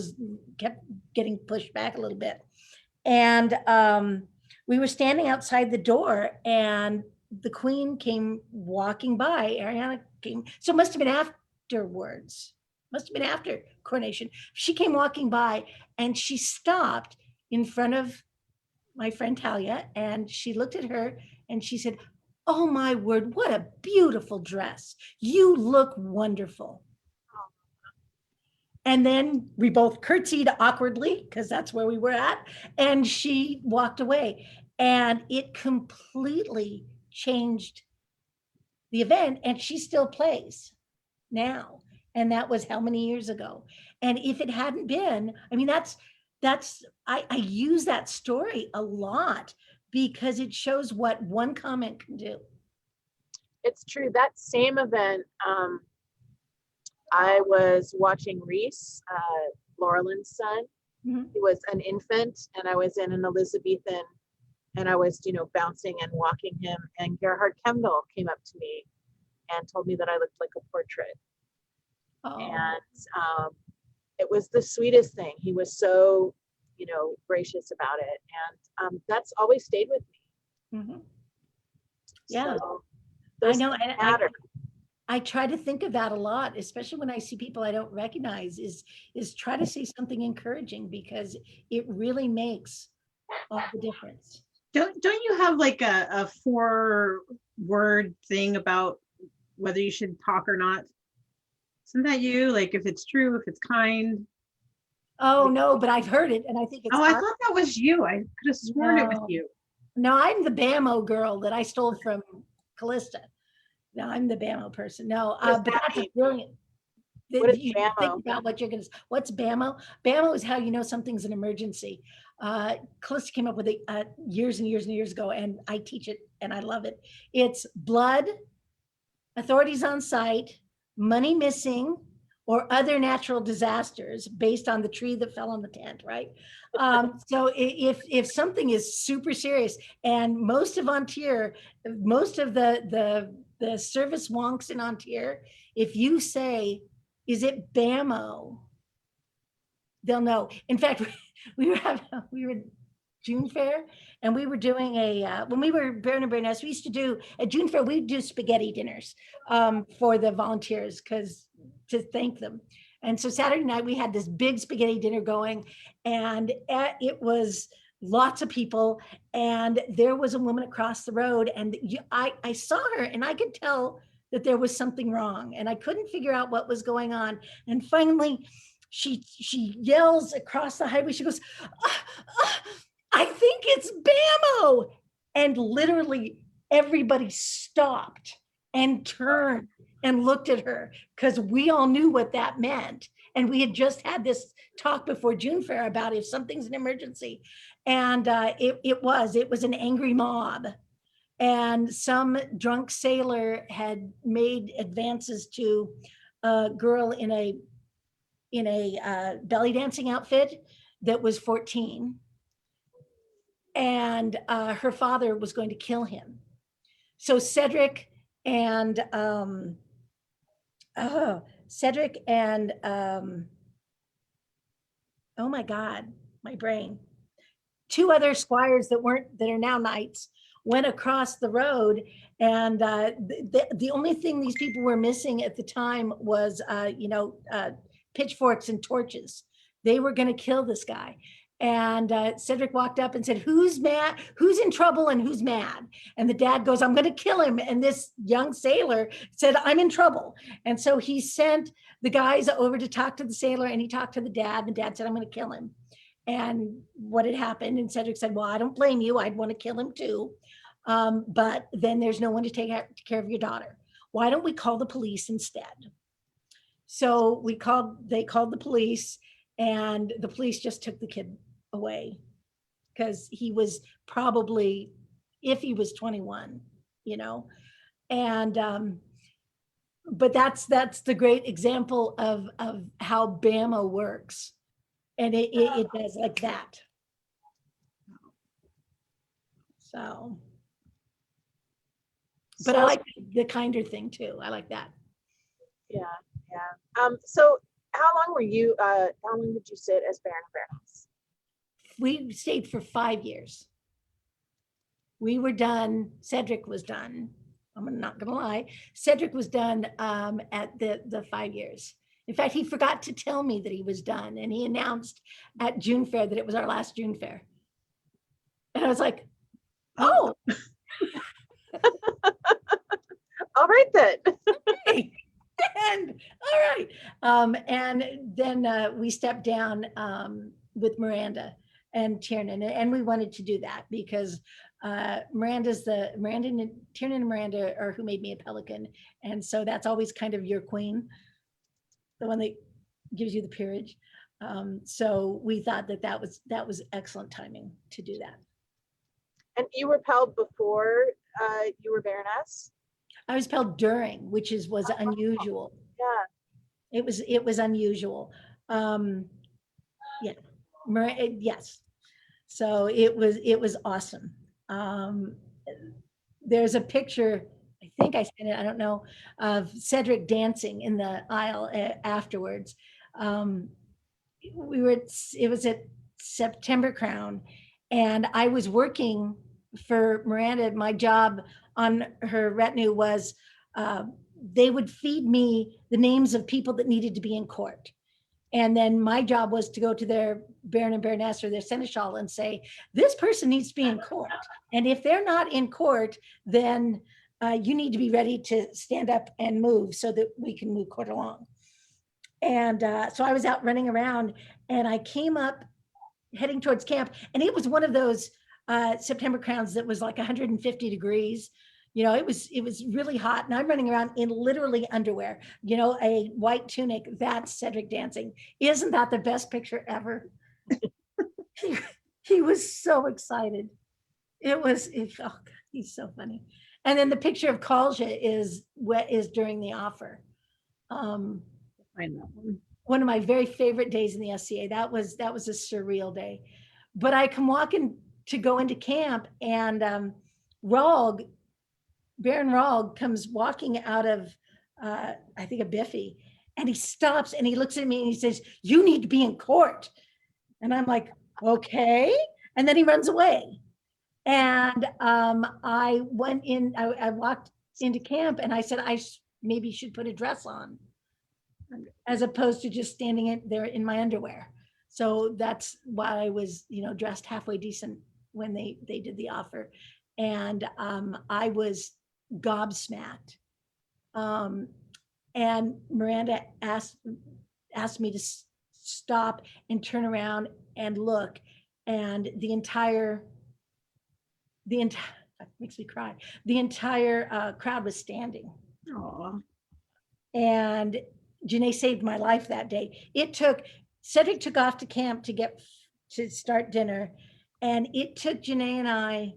Speaker 2: kept getting pushed back a little bit. And we were standing outside the door, and the Queen came walking by. Ariana came, so it must have been afterwards. Must have been after coronation. She came walking by, and she stopped in front of my friend Talia, and she looked at her and she said, "Oh my word, what a beautiful dress. You look wonderful." And then we both curtsied awkwardly, because that's where we were at, and she walked away. And it completely changed the event, and she still plays now. And that was how many years ago? And if it hadn't been, I mean, I use that story a lot because it shows what one comment can do.
Speaker 1: It's true. That same event, I was watching Reese, Laurelyn's son.
Speaker 2: Mhm.
Speaker 1: He was an infant, and I was in an Elizabethan, and I was, bouncing and walking him. And Gerhard Kemdall came up to me and told me that I looked like a portrait.
Speaker 2: Oh,
Speaker 1: And it was the sweetest thing. He was so, gracious about it. And that's always stayed with me.
Speaker 2: mhm. Yeah,
Speaker 1: So
Speaker 2: I
Speaker 1: those
Speaker 2: know.
Speaker 1: things
Speaker 2: And
Speaker 1: matter.
Speaker 2: I try to think of that a lot, especially when I see people I don't recognize, is try to say something encouraging, because it really makes all the difference.
Speaker 3: Don't you have like a 4-word thing about whether you should talk or not? Isn't that you? Like, if it's true, if it's kind.
Speaker 2: Oh, no, but I've heard it, and I think it's
Speaker 3: Oh, I thought that was you. I could have sworn it was
Speaker 2: No.
Speaker 3: you.
Speaker 2: No, I'm the Bamo girl that I stole from Callista. No, I'm the Bamo person. No,
Speaker 1: What does
Speaker 2: but
Speaker 1: that
Speaker 2: that's a
Speaker 1: mean?
Speaker 2: brilliant.
Speaker 1: What is
Speaker 2: You
Speaker 1: BAMO?
Speaker 2: think about what you're going to. What's Bamo? Bamo is how you know something's an emergency. Callista came up with it years and years and years ago, and I teach it and I love it. It's blood, authorities on site, money missing, or other natural disasters based on the tree that fell on the tent, right? So if something is super serious, and most of Ontier, most of the service wonks in Ontier, if you say, "Is it BAMO?" they'll know. In fact, we were June Fair, and we were doing when we were Baron and Baroness, we used to do at June Fair, we'd do spaghetti dinners for the volunteers, to thank them. And so Saturday night we had this big spaghetti dinner going, and it was lots of people, and there was a woman across the road, and I saw her, and I could tell that there was something wrong, and I couldn't figure out what was going on. And finally she yells across the highway, she goes, "I think it's BAMO." And literally everybody stopped and turned and looked at her, because we all knew what that meant. And we had just had this talk before June Fair about if something's an emergency. And it was an angry mob. And some drunk sailor had made advances to a girl in a belly dancing outfit that was 14. And her father was going to kill him. So Cedric and oh my God, my brain. 2 other squires that are now knights went across the road, and the only thing these people were missing at the time was pitchforks and torches. They were going to kill this guy. And Cedric walked up and said, "Who's mad? Who's in trouble and who's mad?" And the dad goes, "I'm going to kill him." And this young sailor said, "I'm in trouble." And so he sent the guys over to talk to the sailor, and he talked to the dad. The dad said, "I'm going to kill him." And what had happened, and Cedric said, "Well, I don't blame you. I'd want to kill him too. But then there's no one to take care of your daughter. Why don't we call the police instead?" So they called the police, and the police just took the kid away because he was probably, if he was 21, you know, and but that's the great example of how Bama works, and it does like that. So, but I
Speaker 1: So,
Speaker 2: like the kinder thing too. I like that.
Speaker 1: yeah, yeah. So how long were you, how long did you sit as Baron of Baroness?
Speaker 2: We stayed for 5 years. We were done. Cedric was done. I'm not gonna lie. Cedric was done at the 5 years. In fact, he forgot to tell me that he was done, and he announced at June Fair that it was our last June Fair. And I was like, oh,
Speaker 1: All right then.
Speaker 2: okay. And all right. And then we stepped down with Miranda and Tiernan, and we wanted to do that because Tiernan and Miranda are who made me a pelican, and so that's always kind of your queen, the one that gives you the peerage. So we thought that was excellent timing to do that.
Speaker 1: And you were Pelled before you were Baroness?
Speaker 2: I was Pelled during, which was unusual.
Speaker 1: Yeah.
Speaker 2: It was unusual. Yeah, yes. So it was awesome. There's a picture, I think I sent it, I don't know, of Cedric dancing in the aisle afterwards. It was at September Crown, and I was working for Miranda. My job on her retinue was they would feed me the names of people that needed to be in court. And then my job was to go to their Baron and Baroness or their Seneschal and say, this person needs to be in court. And if they're not in court, then you need to be ready to stand up and move so that we can move court along. And so I was out running around, and I came up heading towards camp, and it was one of those September Crowns that was like 150 degrees. You know, it was really hot, and I'm running around in literally underwear, you know, a white tunic. That's Cedric dancing. Isn't that the best picture ever? he was so excited. Oh God, he's so funny. And then the picture of Kalja is during the offer.
Speaker 3: Find that
Speaker 2: One of my very favorite days in the SCA. That was a surreal day. But I come walking to go into camp, and Baron Rog comes walking out of, I think, a biffy, and he stops and he looks at me and he says, "You need to be in court." And I'm like, okay. And then he runs away. And I went in, I walked into camp, and I said, I maybe should put a dress on as opposed to just standing there in my underwear. So that's why I was, you know, dressed halfway decent when they did the offer. And I was gobsmacked. And Miranda asked me to stop and turn around and look, and the entire makes me cry. The entire crowd was standing.
Speaker 3: Aww.
Speaker 2: And Janae saved my life that day. Cedric took off to camp to start dinner, and it took Janae and I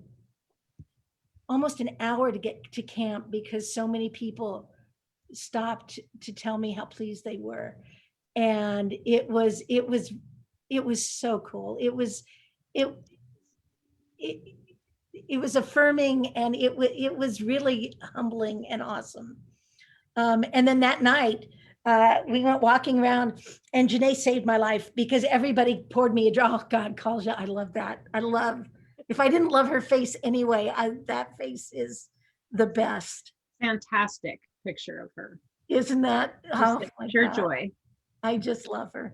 Speaker 2: almost an hour to get to camp because so many people stopped to tell me how pleased they were. And it was so cool. It was affirming, and it was really humbling and awesome. And then that night, we went walking around, and Janae saved my life because everybody poured me a drink. Oh God, Kalja, I love that. If I didn't love her face anyway, that face is the best.
Speaker 3: Fantastic picture of her.
Speaker 2: Isn't that?
Speaker 3: Oh, pure
Speaker 2: God.
Speaker 3: joy.
Speaker 2: I just love her.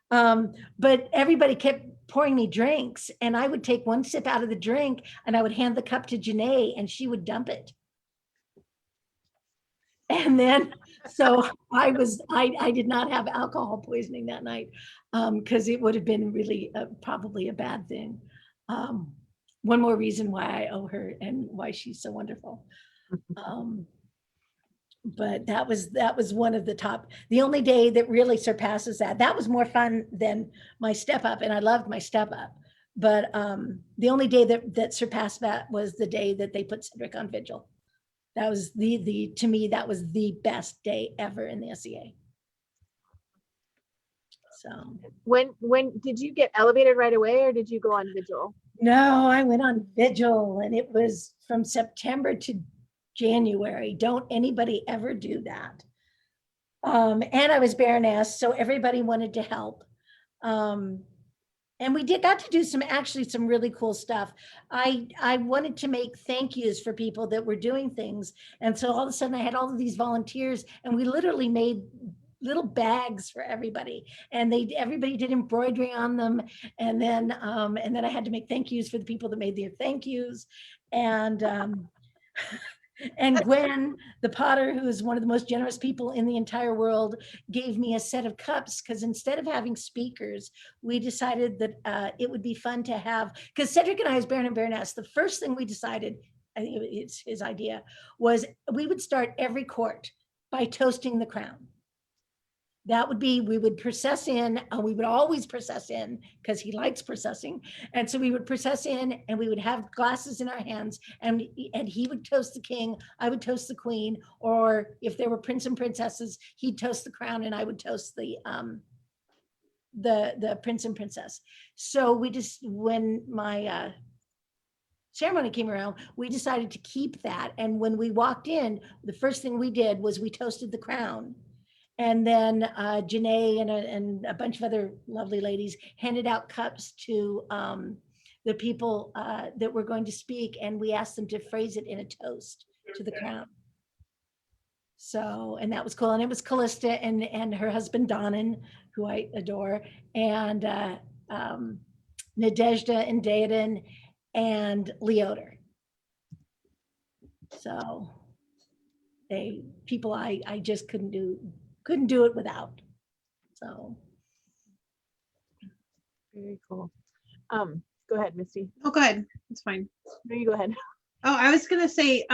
Speaker 2: But everybody kept pouring me drinks, and I would take one sip out of the drink, and I would hand the cup to Janae, and she would dump it. And then, so I did not have alcohol poisoning that night, because it would have been really probably a bad thing. One more reason why I owe her and why she's so wonderful. but that was one of the only day that really surpasses that. That was more fun than my step up, and I loved my step up. But the only day that surpassed that was the day that they put Cedric on vigil. That was the to me, that was the best day ever in the SEA. So
Speaker 1: When did you get elevated right away, or did you go on vigil?
Speaker 2: no, I went on vigil, and it was from September to January. Don't anybody ever do that. And I was Baroness, so everybody wanted to help. And we got to do some really cool stuff. I wanted to make thank yous for people that were doing things. And so all of a sudden I had all of these volunteers, and we literally made little bags for everybody, and everybody did embroidery on them. And then I had to make thank yous for the people that made their thank yous. And and Gwen, the potter, who is one of the most generous people in the entire world, gave me a set of cups, because instead of having speakers, we decided that it would be fun to have, because Cedric and I, as Baron and Baroness, the first thing we decided, I think it's his idea, was we would start every court by toasting the crown. That would be, we would process in, we would always process in because he likes processing. And so we would process in, and we would have glasses in our hands, and he would toast the king, I would toast the queen, or if there were prince and princesses, he'd toast the crown and I would toast the prince and princess. So we just, when my ceremony came around, we decided to keep that. And when we walked in, the first thing we did was we toasted the crown. And then Janae and a bunch of other lovely ladies handed out cups to the people that were going to speak, and we asked them to phrase it in a toast to the crown. So, and that was cool. And it was Callista and her husband Donan, who I adore, and Nadezhda and Deodan and Leoder. So people I just couldn't do it without. So
Speaker 1: Very cool. Go ahead, Misty.
Speaker 3: Oh, go ahead. It's fine.
Speaker 1: No, you go ahead.
Speaker 3: Oh, I was gonna say,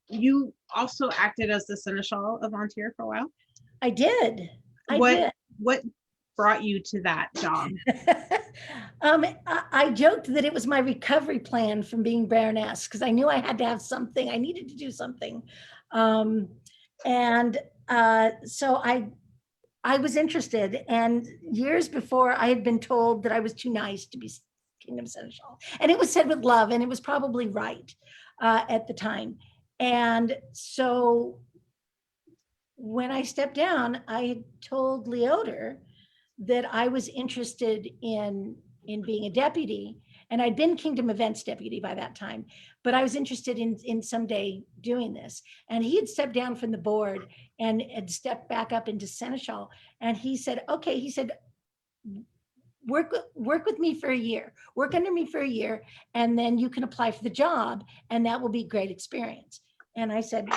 Speaker 3: you also acted as the seneschal of Antir for a while.
Speaker 2: I did.
Speaker 3: What brought you to that job?
Speaker 2: I joked that it was my recovery plan from being Baroness, because I knew I had to have something. I needed to do something. So I was interested, and years before I had been told that I was too nice to be Kingdom Seneschal, and it was said with love, and it was probably right at the time. And so when I stepped down, I had told Leoder that I was interested in being a deputy, and I'd been Kingdom Events deputy by that time, but I was interested in someday doing this. And he had stepped down from the board and had stepped back up into Seneschal. And he said, okay, he said, work with me for a year, work under me for a year, and then you can apply for the job, and that will be great experience. And I said,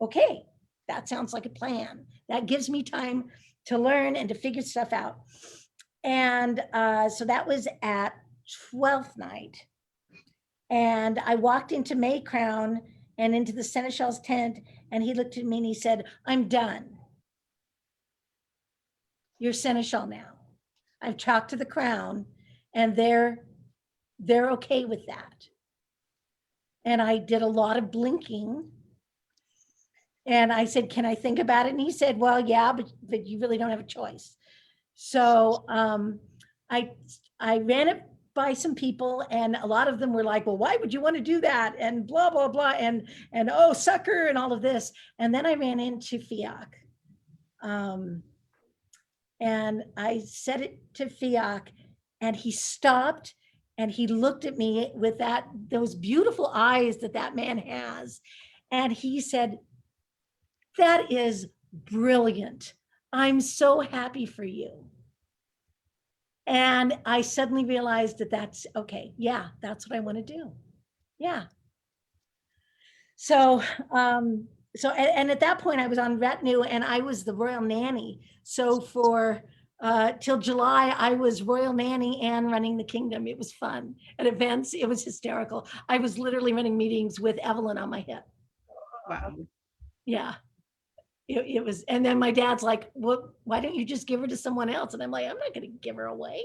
Speaker 2: okay, that sounds like a plan. That gives me time to learn and to figure stuff out. And so that was at 12th night. And I walked into May Crown and into the Seneschal's tent, and he looked at me and he said, I'm done. You're Seneschal now. I've talked to the Crown, and they're okay with that. And I did a lot of blinking. And I said, can I think about it? And he said, well, yeah, but you really don't have a choice. So I ran it by some people, and a lot of them were like, well, why would you want to do that? And blah, blah, blah. And oh, sucker, and all of this. And then I ran into Fiach. And I said it to Fiach, and he stopped and he looked at me with those beautiful eyes that man has. And he said, that is brilliant. I'm so happy for you. And I suddenly realized that that's okay. Yeah, that's what I want to do. Yeah. So, and at that point I was on retinue, and I was the royal nanny. So for till July, I was royal nanny and running the kingdom. It was fun. At events, it was hysterical. I was literally running meetings with Evelyn on my hip.
Speaker 3: Wow.
Speaker 2: Yeah. it was, and then my dad's like, well, why don't you just give her to someone else? And I'm like, I'm not going to give her away.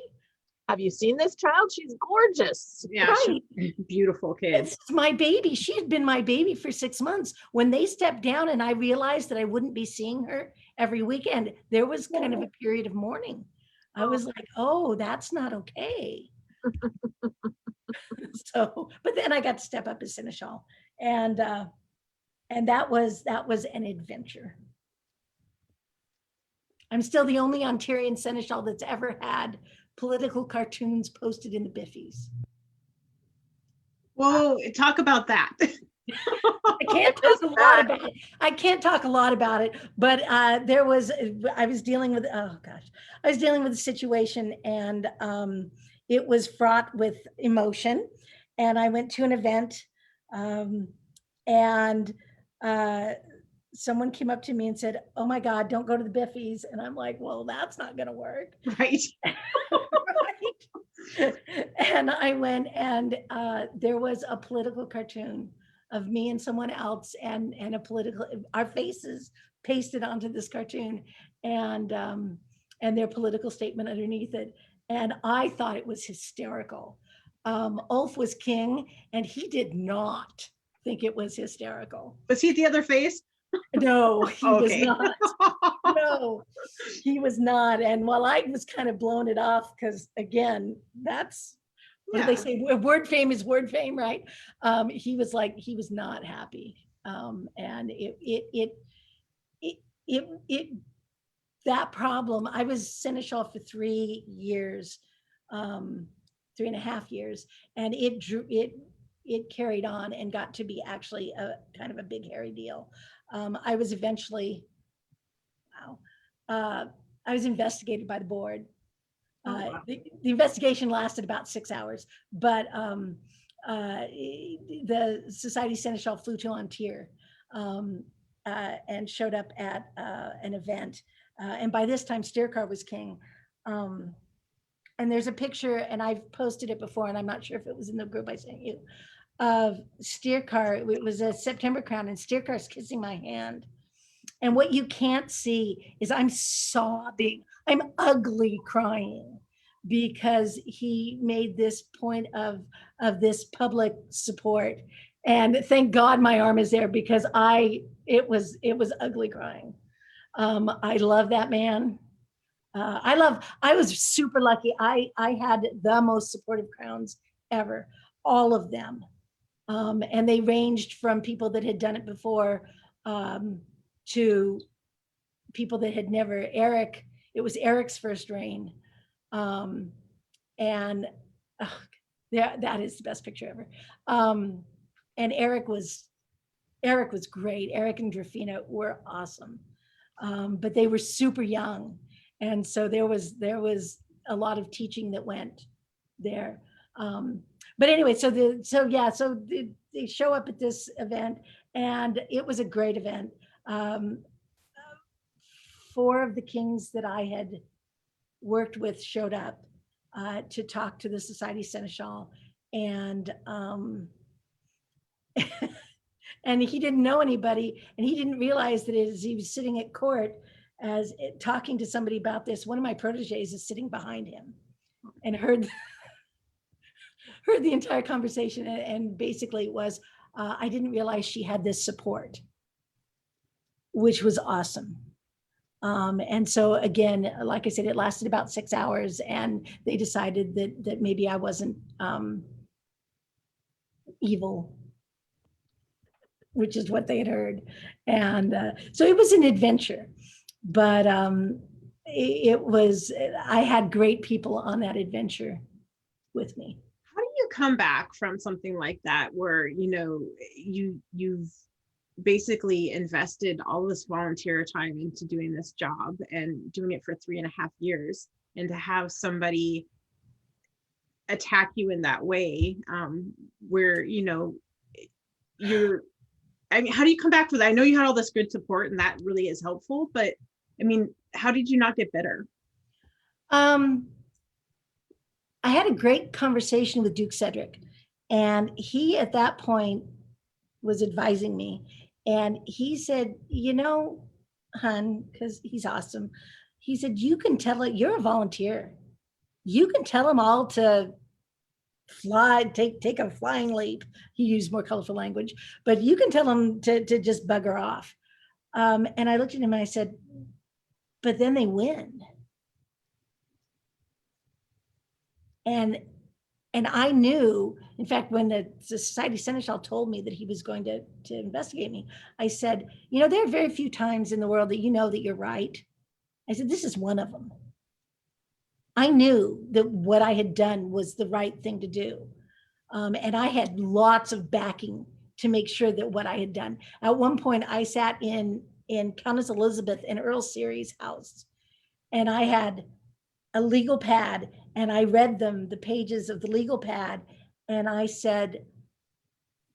Speaker 1: Have you seen this child? She's gorgeous.
Speaker 3: Yeah,
Speaker 2: Right.
Speaker 3: beautiful kid.
Speaker 2: It's my baby. She had been my baby for 6 months. When they stepped down and I realized that I wouldn't be seeing her every weekend, there was kind of a period of mourning. I was like, oh, that's not okay. So, but then I got to step up as seneschal, and that was an adventure. I'm still the only Ontarian seneschal that's ever had political cartoons posted in the biffies.
Speaker 3: Whoa, talk about that.
Speaker 2: I can't talk a lot about it. I can't talk a lot about it, but I was dealing with, oh gosh, I was dealing with a situation, and it was fraught with emotion. And I went to an event, and someone came up to me and said, oh my God, don't go to the biffies. And I'm like, well, that's not going to work.
Speaker 3: Right.
Speaker 2: Right. And I went, and there was a political cartoon of me and someone else, and our faces pasted onto this cartoon, and their political statement underneath it. And I thought it was hysterical. Ulf was king, and he did not think it was hysterical.
Speaker 3: Was he the other face?
Speaker 2: No, he was not.
Speaker 3: Okay.
Speaker 2: No, he was not. And while I was kind of blowing it off, because again, that's what do they say? Word fame is word fame, right? He was not happy. And that problem, I was seneschal for 3 years, 3.5 years, and it carried on and got to be actually a kind of a big hairy deal. I was eventually, I was investigated by the board.
Speaker 3: Wow.
Speaker 2: The investigation lasted about 6 hours, but the Society Seneschal flew to Ontario and showed up at an event. And by this time, Steercar was king. And there's a picture, and I've posted it before, and I'm not sure if it was in the group I sent you, of Steercar. It was a September crown, and Steercar's kissing my hand. And what you can't see is I'm sobbing. I'm ugly crying, because he made this point of this public support. And thank God my arm is there, because it was ugly crying. I love that man. I was super lucky. I had the most supportive crowns ever, all of them. And they ranged from people that had done it before, to people that had never. It was Eric's first reign. And that is the best picture ever. And Eric was great. Eric and Drafina were awesome. But they were super young. And so there was a lot of teaching that went there. But anyway, so they show up at this event, and it was a great event. 4 of the kings that I had worked with showed up to talk to the Society Seneschal, and and he didn't know anybody, and he didn't realize that as he was sitting at court, talking to somebody about this, one of my proteges is sitting behind him, and heard the entire conversation, and basically it was, I didn't realize she had this support, which was awesome. And so again, like I said, it lasted about 6 hours, and they decided that maybe I wasn't evil, which is what they had heard. And so it was an adventure, but I had great people on that adventure with me.
Speaker 3: How do you come back from something like that, where you've basically invested all this volunteer time into doing this job and doing it for 3.5 years, and to have somebody attack you in that way, where how do you come back from that? I know you had all this good support, and that really is helpful, but I mean, how did you not get bitter?
Speaker 2: I had a great conversation with Duke Cedric, and he at that point was advising me, and he said, hun, because he's awesome. He said, you can tell it, you're a volunteer. You can tell them all to fly, take a flying leap. He used more colorful language, but you can tell them to just bugger off. And I looked at him and I said, but then they win. And I knew, in fact, when the Society Seneschal told me that he was going to investigate me, I said, you know, there are very few times in the world that you know that you're right. I said, this is one of them. I knew that what I had done was the right thing to do. And I had lots of backing to make sure that what I had done. At one point, I sat in Countess Elizabeth and Earl Seary's house, and I had a legal pad, and I read them the pages of the legal pad, and I said,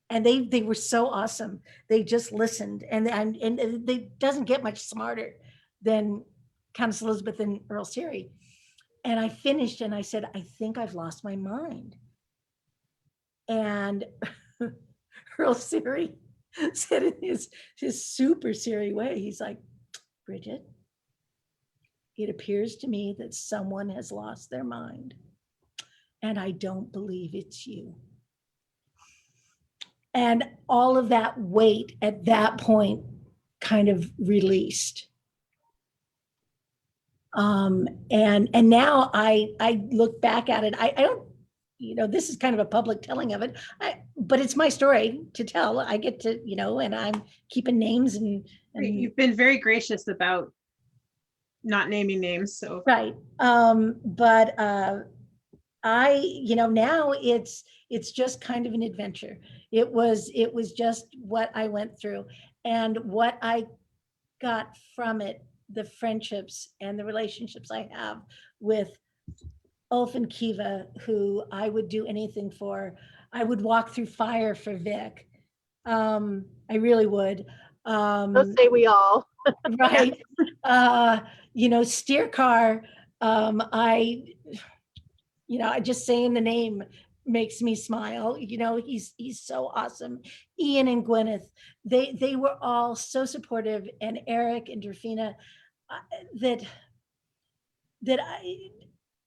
Speaker 2: and they were so awesome. They just listened, and they doesn't get much smarter than Countess Elizabeth and Earl Seary. And I finished, and I said, I think I've lost my mind. And Earl Seary said in his super Seary way, he's like, Bridget, it appears to me that someone has lost their mind, and I don't believe it's you. And all of that weight at that point kind of released. And now I look back at it. I don't, you know, this is kind of a public telling of it, but it's my story to tell. I get to, you know, and I'm keeping names and
Speaker 3: You've been very gracious about not naming names. So
Speaker 2: right. But I, you know, now it's just kind of an adventure. It was just what I went through, and what I got from it, the friendships and the relationships I have with Ulf and Kiva, who I would do anything for. I would walk through fire for Vic. I really would.
Speaker 1: So say we all.
Speaker 2: Right. You know, steer car. You know, just saying the name makes me smile. You know, he's so awesome. Ian and Gwyneth, they were all so supportive, and Eric and Dorfina, that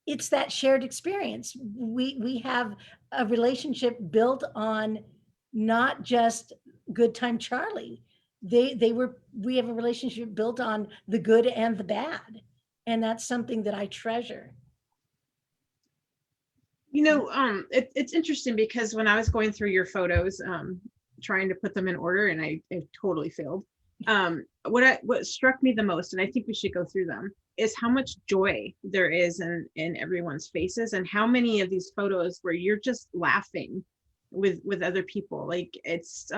Speaker 2: it's that shared experience. We have a relationship built on not just Good Time Charlie. We have a relationship built on the good and the bad, and that's something that I treasure.
Speaker 3: you know, it's interesting because when I was going through your photos, trying to put them in order, and I totally failed. What struck me the most, and I think we should go through them, is how much joy there is in everyone's faces, and how many of these photos where you're just laughing with other people. Like it's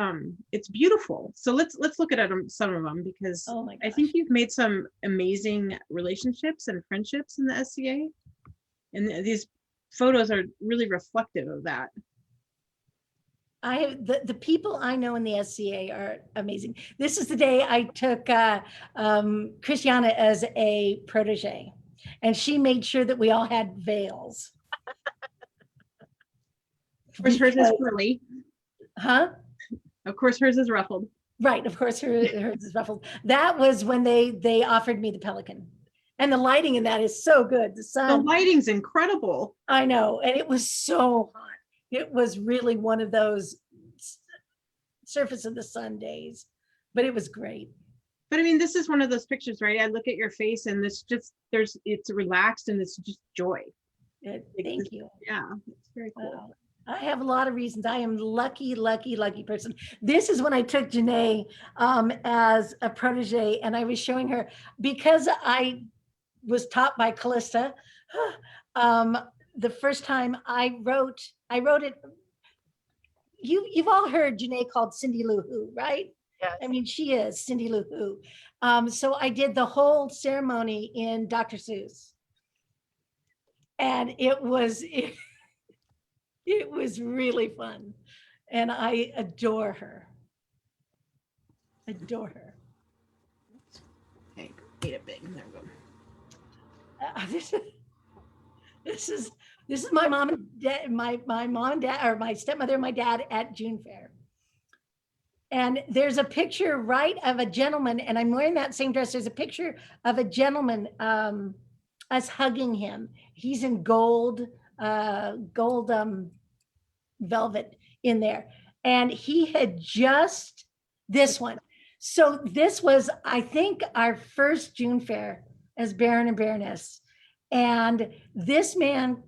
Speaker 3: beautiful. So let's look at some of them, because
Speaker 2: Oh my
Speaker 3: I
Speaker 2: gosh.
Speaker 3: think you've made some amazing relationships and friendships in the SCA, and these photos are really reflective of that.
Speaker 2: I have the people I know in the SCA are amazing. This is the day I took Christiana as a protege, and she made sure that we all had veils.
Speaker 3: Of course, hers is
Speaker 2: Because-
Speaker 3: curly.
Speaker 2: Huh?
Speaker 3: Of course, hers is ruffled.
Speaker 2: Right. Of course, hers is ruffled. That was when they offered me the Pelican, and the lighting in that is so good. The
Speaker 3: The
Speaker 2: sun.
Speaker 3: lighting's incredible.
Speaker 2: I know, and it was so hot. It was really one of those surface of the sun days, but it was great.
Speaker 3: But I mean, this is one of those pictures, right? I look at your face, and it's relaxed, and it's just joy.
Speaker 2: Thank you.
Speaker 3: Yeah, it's very cool.
Speaker 2: I have a lot of reasons. I am lucky person. This is when I took Janae as a protege, and I was showing her, because I was taught by Callista. The first time I wrote it. You've all heard Janae called Cindy Lou Who, right?
Speaker 1: Yes.
Speaker 2: I mean, she is Cindy Lou Who. So I did the whole ceremony in Dr. Seuss, and it was really fun, and I adore her. Adore her.
Speaker 3: Okay, made it big. There we go.
Speaker 2: This is my mom and dad, my mom and dad, or my stepmother and my dad at June Fair. And there's a picture right of a gentleman, and I'm wearing that same dress. There's a picture of a gentleman, us hugging him. He's in gold, gold velvet in there. And he had just this one. So this was, I think, our first June fair as Baron and Baroness. And this man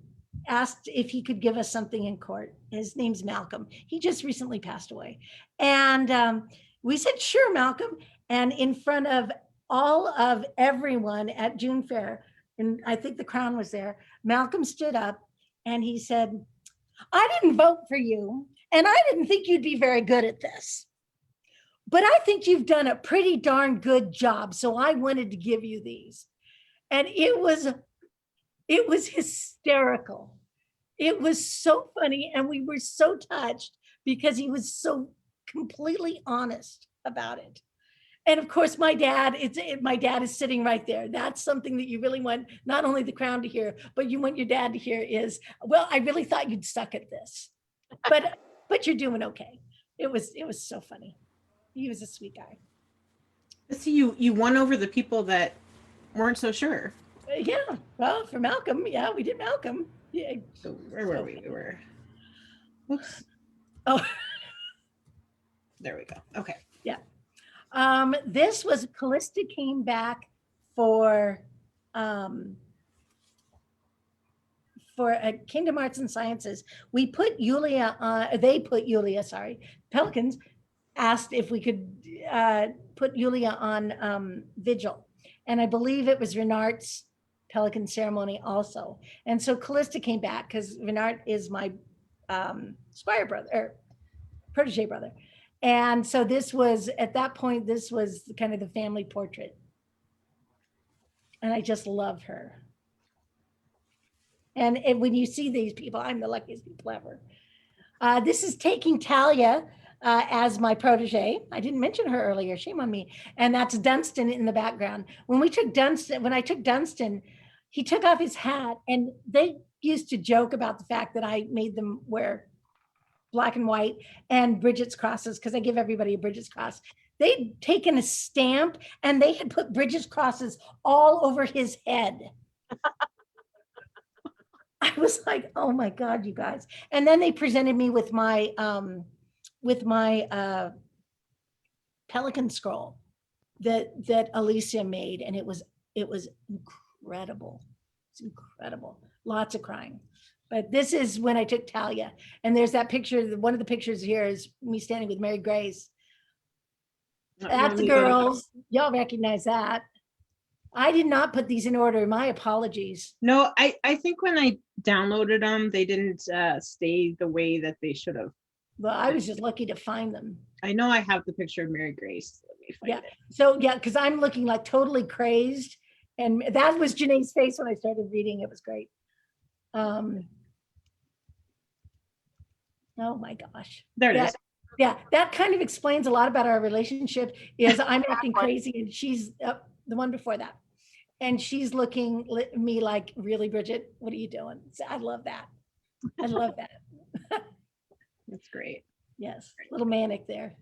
Speaker 2: asked if he could give us something in court. His name's Malcolm. He just recently passed away. And we said, sure, Malcolm. And in front of all of everyone at June Fair, and I think the Crown was there, Malcolm stood up and he said, I didn't vote for you, and I didn't think you'd be very good at this. But I think you've done a pretty darn good job, so I wanted to give you these. And it was hysterical. It was so funny, and we were so touched because he was so completely honest about it. And of course, my dad is sitting right there. That's something that you really want not only the Crown to hear, but you want your dad to hear is, well, I really thought you'd suck at this, but you're doing okay. It was so funny. He was a sweet guy.
Speaker 3: See, you won over the people that weren't so sure.
Speaker 2: Yeah, well, for Malcolm, yeah, we did Malcolm. Yeah.
Speaker 3: So where were we? We were. Oops.
Speaker 2: Oh,
Speaker 3: there we go. Okay.
Speaker 2: yeah. This was Callista came back for Kingdom Arts and Sciences. We put Yulia on. They put Yulia. Sorry, Pelicans asked if we could put Yulia on Vigil, and I believe it was Renart's Pelican ceremony also. And so Callista came back because Renart is my squire brother or protege brother. And so this was, at that point, this was kind of the family portrait. And I just love her. And when you see these people, I'm the luckiest people ever. This is taking Talia as my protege. I didn't mention her earlier, shame on me. And that's Dunstan in the background. When I took Dunstan, he took off his hat, and they used to joke about the fact that I made them wear black and white and Bridget's crosses, because I give everybody a Bridget's cross. They'd taken a stamp and they had put Bridget's crosses all over his head. I was like, oh my God, you guys. And then they presented me with my Pelican scroll that Alicia made, and it was incredible. It's incredible. Lots of crying. But this is when I took Talia. And there's that picture. One of the pictures here is me standing with Mary Grace. That's the girls. Y'all recognize that. I did not put these in order. My apologies.
Speaker 3: No, I think when I downloaded them, they didn't stay the way that they should have.
Speaker 2: Well, I was just lucky to find them.
Speaker 3: I know I have the picture of Mary Grace. Let me find it.
Speaker 2: So yeah, because I'm looking like totally crazed. And that was Janae's face when I started reading. It was great. Oh my gosh.
Speaker 3: There it is.
Speaker 2: Yeah, that kind of explains a lot about our relationship. Is I'm acting crazy and she's the one before that. And she's looking at me like, really, Bridget, what are you doing? So I love that. I love that.
Speaker 3: That's great.
Speaker 2: Yes, a little manic there.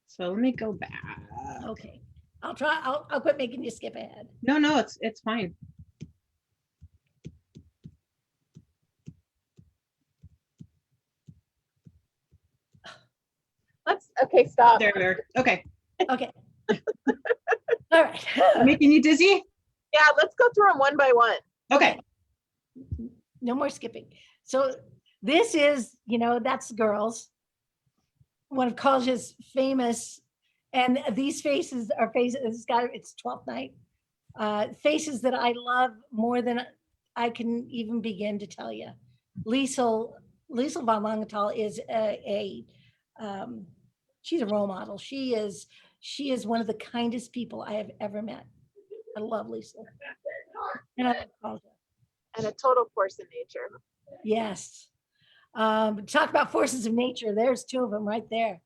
Speaker 3: So let me go back.
Speaker 2: Okay, I'll quit making you skip ahead.
Speaker 3: No, it's fine.
Speaker 1: Okay, stop.
Speaker 3: There. Okay.
Speaker 2: Okay. All right.
Speaker 3: Making you dizzy?
Speaker 1: Yeah, let's go through them one by one.
Speaker 3: Okay.
Speaker 2: No more skipping. So this is, that's girls. One of college's famous, and these faces are faces, it's 12th night. Faces that I love more than I can even begin to tell you. Liesel von Langenthal is she's a role model. She is one of the kindest people I have ever met. I love Liesel. And I love college.
Speaker 1: And a total force in nature.
Speaker 2: Yes. Talk about forces of nature. There's two of them right there.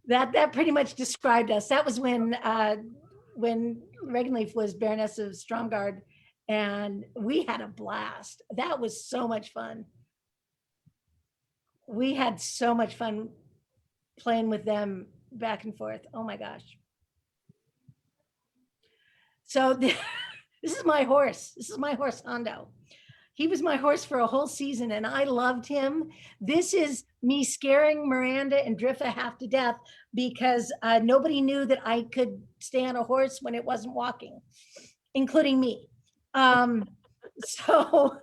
Speaker 2: That pretty much described us. That was when Regenleaf was Baroness of Stromgard, and we had a blast. That was so much fun. We had so much fun. playing with them back and forth. Oh my gosh. So this is my horse. This is my horse, Hondo. He was my horse for a whole season and I loved him. This is me scaring Miranda and Driffa half to death because nobody knew that I could stay on a horse when it wasn't walking, including me. So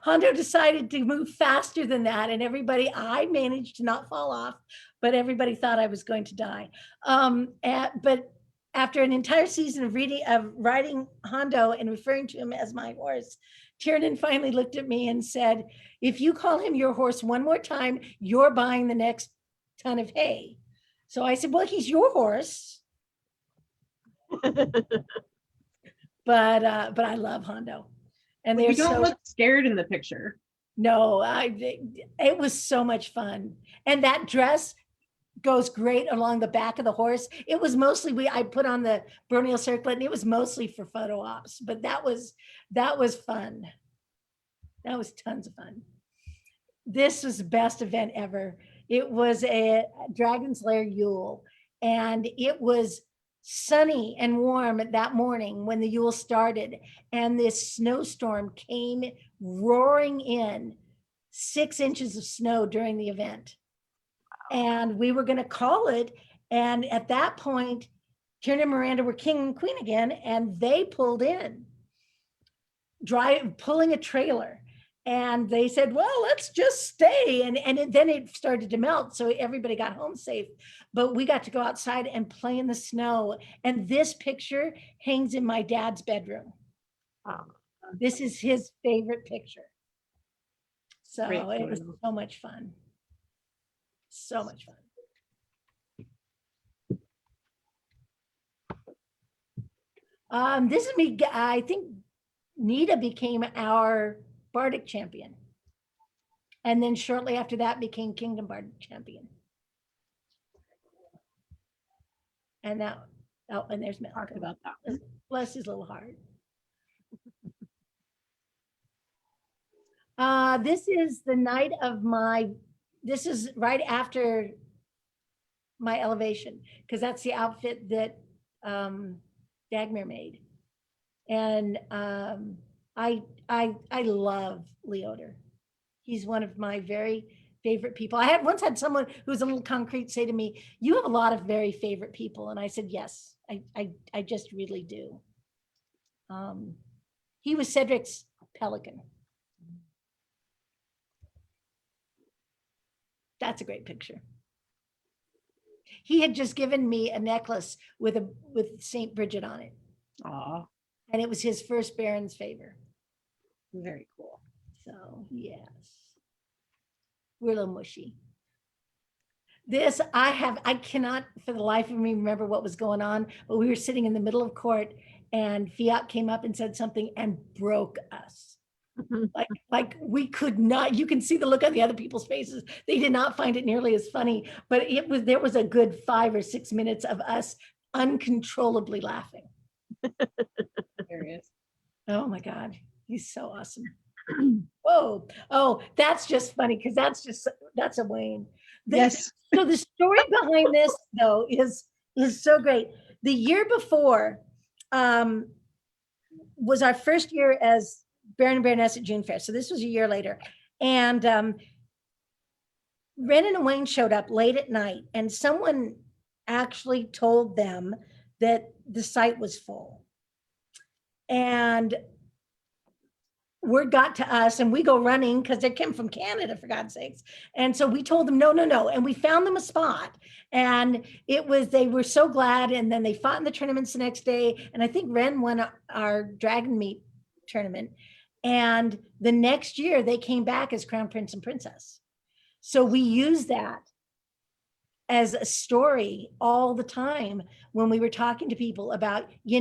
Speaker 2: Hondo decided to move faster than that, and I managed to not fall off, but everybody thought I was going to die. But after an entire season of riding Hondo and referring to him as my horse, Tiernan finally looked at me and said, if you call him your horse one more time, you're buying the next ton of hay. So I said, well, he's your horse. But I love Hondo. And
Speaker 3: you don't look scared in the picture.
Speaker 2: No, it was so much fun. And that dress goes great along the back of the horse. It was mostly, I put on the Bronial circlet and it was mostly for photo ops, but that was fun. That was tons of fun. This was the best event ever. It was a Dragon's Lair Yule, and it was sunny and warm that morning when the Yule started, and this snowstorm came roaring in, 6 inches of snow during the event. And we were going to call it. And at that point, Tiernan and Miranda were king and queen again, and they pulled in, pulling a trailer. And they said, well, let's just stay. And then it started to melt. So everybody got home safe. But we got to go outside and play in the snow. And this picture hangs in my dad's bedroom. Oh. This is his favorite picture. So it was so much fun. So much fun. This is me. I think Nita became our Bardic champion. And then shortly after that became Kingdom Bardic champion. And now, oh, and there's Mel.
Speaker 3: Talked about that.
Speaker 2: Bless his little heart. This is the night of this is right after my elevation, because that's the outfit that Dagmar made. And I love Leoder. He's one of my very favorite people. I once had someone who was a little concrete say to me, you have a lot of very favorite people. And I said, yes, I just really do. He was Cedric's pelican. That's a great picture. He had just given me a necklace with Saint Bridget on it.
Speaker 3: Aww.
Speaker 2: And it was his first Baron's favor.
Speaker 3: Very cool.
Speaker 2: So yes, we're a little mushy. This I cannot for the life of me remember what was going on, but we were sitting in the middle of court and Fiat came up and said something and broke us. Like we could not, you can see the look on the other people's faces. They did not find it nearly as funny, but there was a good 5 or 6 minutes of us uncontrollably laughing.
Speaker 3: There he is.
Speaker 2: Oh my God, he's so awesome. Whoa. Oh, that's just funny because that's a Wayne.
Speaker 3: Yes.
Speaker 2: So the story behind this though is so great. The year before was our first year as Baron and Baroness at June Fair. So this was a year later. And Ren and Wayne showed up late at night and someone actually told them that the site was full. And word got to us and we go running because they came from Canada, for God's sakes. And so we told them, no. And we found them a spot and they were so glad. And then they fought in the tournaments the next day. And I think Ren won our Dragon Meet tournament. And the next year they came back as Crown Prince and Princess. So we use that as a story all the time when we were talking to people about be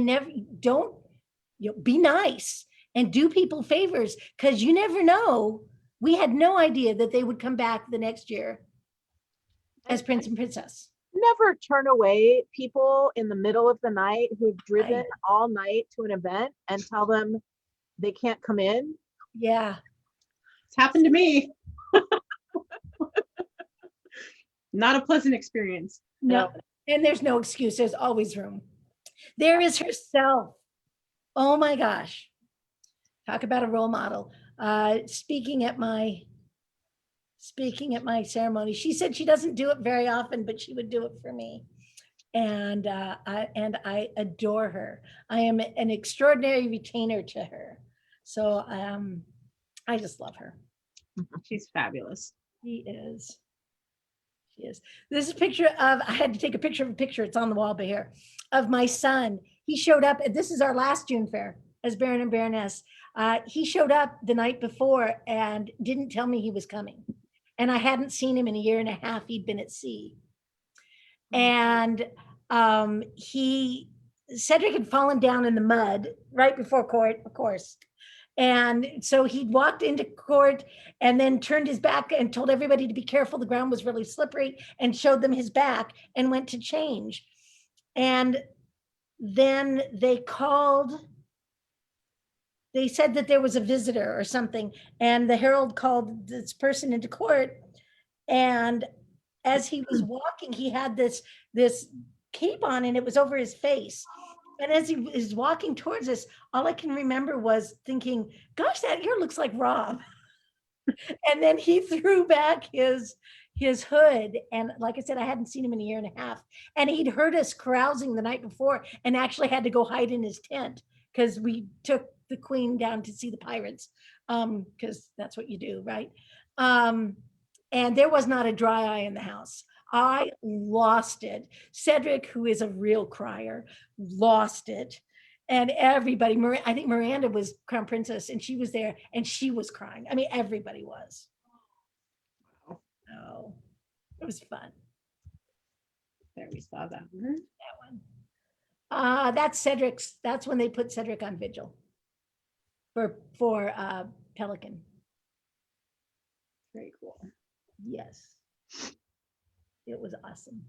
Speaker 2: nice and do people favors because you never know. We had no idea that they would come back the next year as Prince and Princess.
Speaker 1: Never turn away people in the middle of the night who've driven all night to an event and tell them they can't come in.
Speaker 2: Yeah.
Speaker 3: It's happened to me. Not a pleasant experience.
Speaker 2: No, and there's no excuse. There's always room. There is herself. Oh my gosh. Talk about a role model. Speaking at my ceremony, she said she doesn't do it very often, but she would do it for me. And I adore her. I am an extraordinary retainer to her. So I just love her.
Speaker 3: She's fabulous.
Speaker 2: She is. She is. This is a picture of, I had to take a picture of a picture, it's on the wall here, of my son. He showed up, this is our last June fair as Baron and Baroness. He showed up the night before and didn't tell me he was coming. And I hadn't seen him in a year and a half. He'd been at sea. And Cedric had fallen down in the mud right before court, of course. And so he walked into court and then turned his back and told everybody to be careful. The ground was really slippery, and showed them his back and went to change. And then they said that there was a visitor or something. And the herald called this person into court. And as he was walking, he had this cape on and it was over his face. And as he was walking towards us, all I can remember was thinking, gosh, that ear looks like Rob. And then he threw back his hood. And like I said, I hadn't seen him in a year and a half. And he'd heard us carousing the night before and actually had to go hide in his tent because we took the Queen down to see the pirates, because that's what you do, right? And there was not a dry eye in the house. I lost it. Cedric, who is a real crier, lost it. And everybody, I think Miranda was Crown Princess and she was there and she was crying. I mean, everybody was.
Speaker 3: Wow.
Speaker 2: Oh, it was fun.
Speaker 3: There, we saw that one.
Speaker 2: That one. That's Cedric's, that's when they put Cedric on vigil for Pelican.
Speaker 3: Very cool.
Speaker 2: Yes. It was awesome.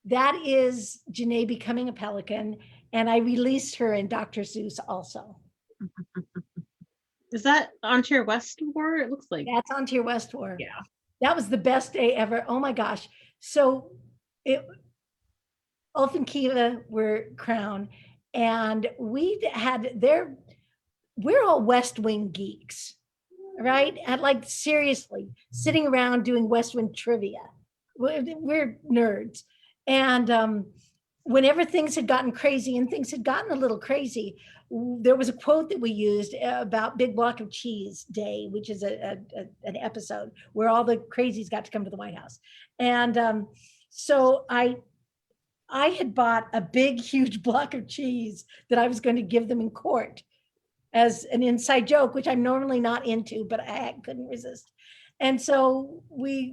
Speaker 2: That is Janae becoming a pelican, and I released her in Dr. Seuss also.
Speaker 3: Is that Ontario West War? It looks like.
Speaker 2: That's Ontario West War.
Speaker 3: Yeah.
Speaker 2: That was the best day ever. Oh my gosh. So Ulf and Kiva were crown, and we're all West Wing geeks, right? And like seriously, sitting around doing West Wing trivia. We're nerds. And whenever things had gotten crazy, and things had gotten a little crazy, there was a quote that we used about Big Block of Cheese Day, which is an episode where all the crazies got to come to the White House. And so I had bought a big, huge block of cheese that I was going to give them in court as an inside joke, which I'm normally not into, but I couldn't resist. And so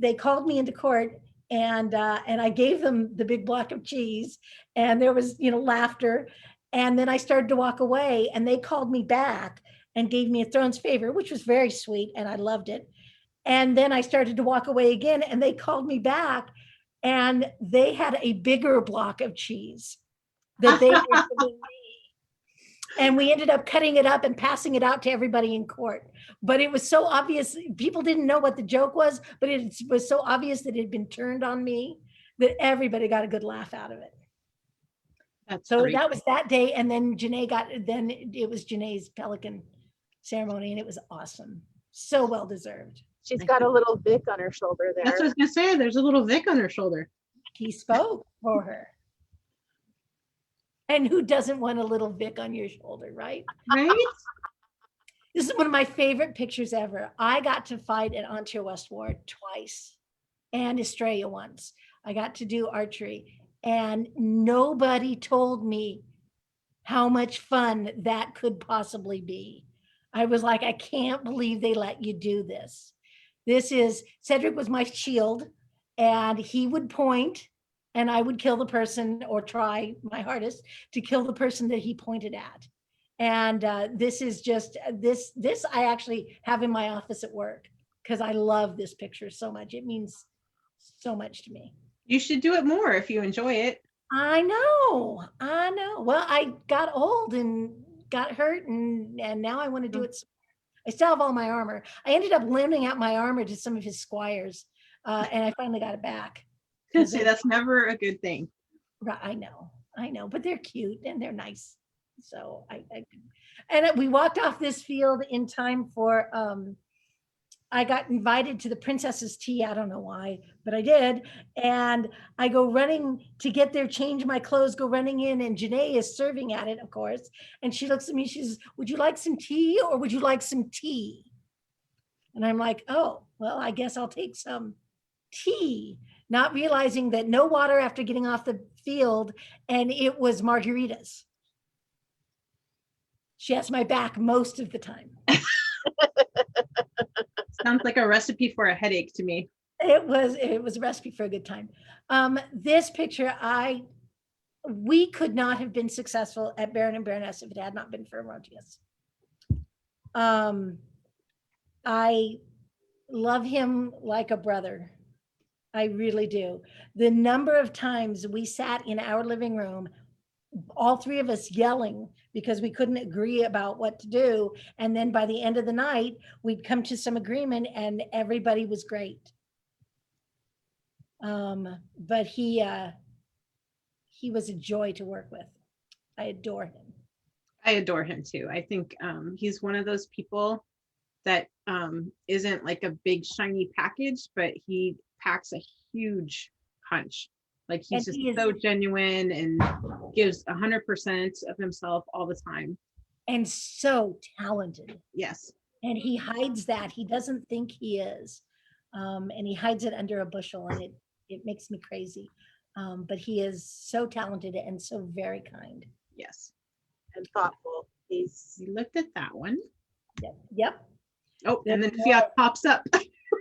Speaker 2: they called me into court, and I gave them the big block of cheese, and there was, laughter. And then I started to walk away, and they called me back and gave me a Throne's favor, which was very sweet, and I loved it. And then I started to walk away again, and they called me back, and they had a bigger block of cheese that they were giving me. And we ended up cutting it up and passing it out to everybody in court. But it was so obvious, people didn't know what the joke was, but it was so obvious that it had been turned on me that everybody got a good laugh out of it. So great. That was that day. And then it was Janae's Pelican ceremony, and it was awesome. So well deserved.
Speaker 1: She's got a little Vic on her shoulder there.
Speaker 3: That's what I was gonna say. There's a little Vic on her shoulder.
Speaker 2: He spoke for her. And who doesn't want a little Vic on your shoulder, right?
Speaker 3: Right?
Speaker 2: This is one of my favorite pictures ever. I got to fight at Ontario West War twice and Australia once. I got to do archery, and nobody told me how much fun that could possibly be. I was like, I can't believe they let you do this. Cedric was my shield, and he would point, and I would kill the person, or try my hardest to kill the person that he pointed at. And this is just, this I actually have in my office at work because I love this picture so much. It means so much to me.
Speaker 3: You should do it more if you enjoy it.
Speaker 2: I know. Well, I got old and got hurt, and now I want to do it. I still have all my armor. I ended up lending out my armor to some of his squires And I finally got it back.
Speaker 3: Gonna say that's never a good thing.
Speaker 2: Right, I know, but they're cute and they're nice. So and we walked off this field in time for, I got invited to the princess's tea. I don't know why, but I did. And I go running to get there, change my clothes, go running in, and Janae is serving at it, of course. And she looks at me, she says, "Would you like some tea or would you like some tea?" And I'm like, "Oh, well, I guess I'll take some tea," not realizing that no water after getting off the field, and it was margaritas. She has my back most of the time.
Speaker 3: Sounds like a recipe for a headache to me.
Speaker 2: It was a recipe for a good time. This picture, we could not have been successful at Baron and Baroness if it had not been for Rotius. I love him like a brother. I really do. The number of times we sat in our living room, all three of us yelling because we couldn't agree about what to do. And then by the end of the night, we'd come to some agreement and everybody was great. But he was a joy to work with. I adore him.
Speaker 3: I adore him too. I think he's one of those people that isn't like a big shiny package, but he packs a huge punch. Like he's just so genuine and gives 100% of himself all the time.
Speaker 2: And so talented.
Speaker 3: Yes.
Speaker 2: And he hides that. He doesn't think he is. And he hides it under a bushel, and it makes me crazy. But he is so talented and so very kind.
Speaker 3: Yes.
Speaker 1: And thoughtful.
Speaker 3: We looked at that one.
Speaker 2: Yep.
Speaker 3: Oh, and then Fiat pops up.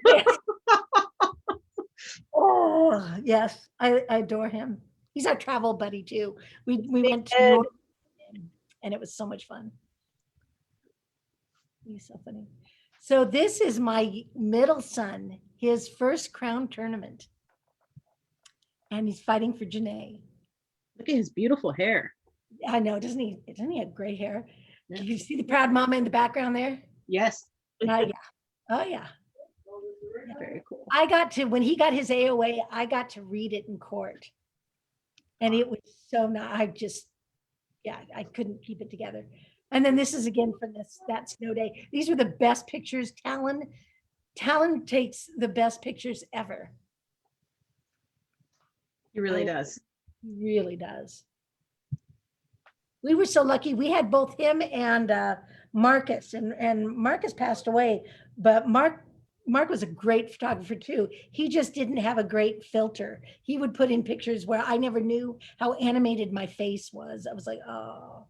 Speaker 2: Yes. Oh, yes. I adore him. He's our travel buddy too. We went to and it was so much fun. He's so funny. So this is my middle son, his first crown tournament. And he's fighting for Janae.
Speaker 3: Look at his beautiful hair.
Speaker 2: I know, doesn't he have gray hair? Yeah. You see the proud mama in the background there?
Speaker 3: Yes.
Speaker 2: Yeah. Oh yeah.
Speaker 3: Very cool.
Speaker 2: I got to, when he got his AOA, I got to read it in court. And it was so not, I couldn't keep it together. And then this is again from that snow day. These were the best pictures. Talon takes the best pictures ever.
Speaker 3: He really does.
Speaker 2: He really does. We were so lucky. We had both him and Marcus, and Marcus passed away, but Mark was a great photographer too. He just didn't have a great filter. He would put in pictures where I never knew how animated my face was. I was like, oh.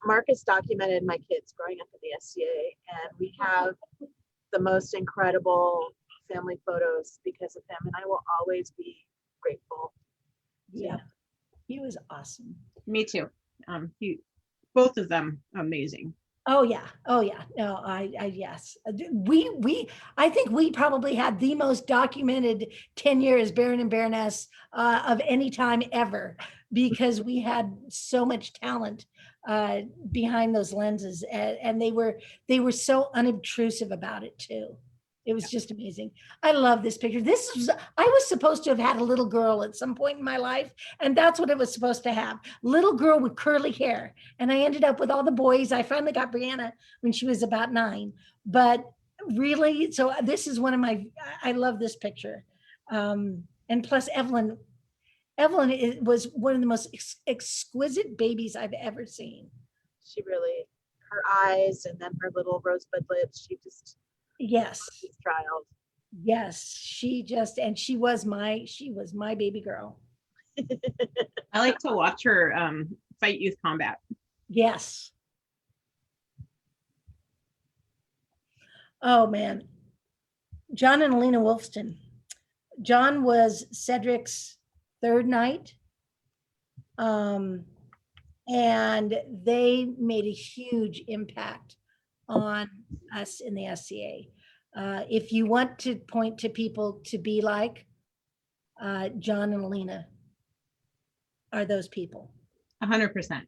Speaker 1: Marcus documented my kids growing up in the SCA, and we have the most incredible family photos because of him, and I will always be grateful.
Speaker 2: Yeah, he was awesome.
Speaker 3: Me too. Both of them amazing.
Speaker 2: Oh yeah. No, yes. I think we probably had the most documented tenure as Baron and Baroness of any time ever, because we had so much talent behind those lenses, and they were so unobtrusive about it too. It was just amazing. I love this picture. I was supposed to have had a little girl at some point in my life, and that's what it was supposed to have. Little girl with curly hair. And I ended up with all the boys. I finally got Brianna when she was about 9. But really, so this is I love this picture. And plus Evelyn was one of the most exquisite babies I've ever seen.
Speaker 1: She really, her eyes and then her little rosebud lips,
Speaker 2: yes,
Speaker 1: child.
Speaker 2: Yes, she was my baby girl.
Speaker 3: I like to watch her fight youth combat.
Speaker 2: Yes. Oh man. John and Alina Wolfston. John was Cedric's 3rd knight. And they made a huge impact on us in the SCA. If you want to point to people to be like, John and Alina are those people.
Speaker 3: 100%.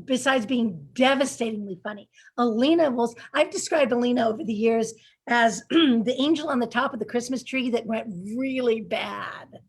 Speaker 2: besides being devastatingly funny. Alina was, I've described Alina over the years as the angel on the top of the Christmas tree that went really bad.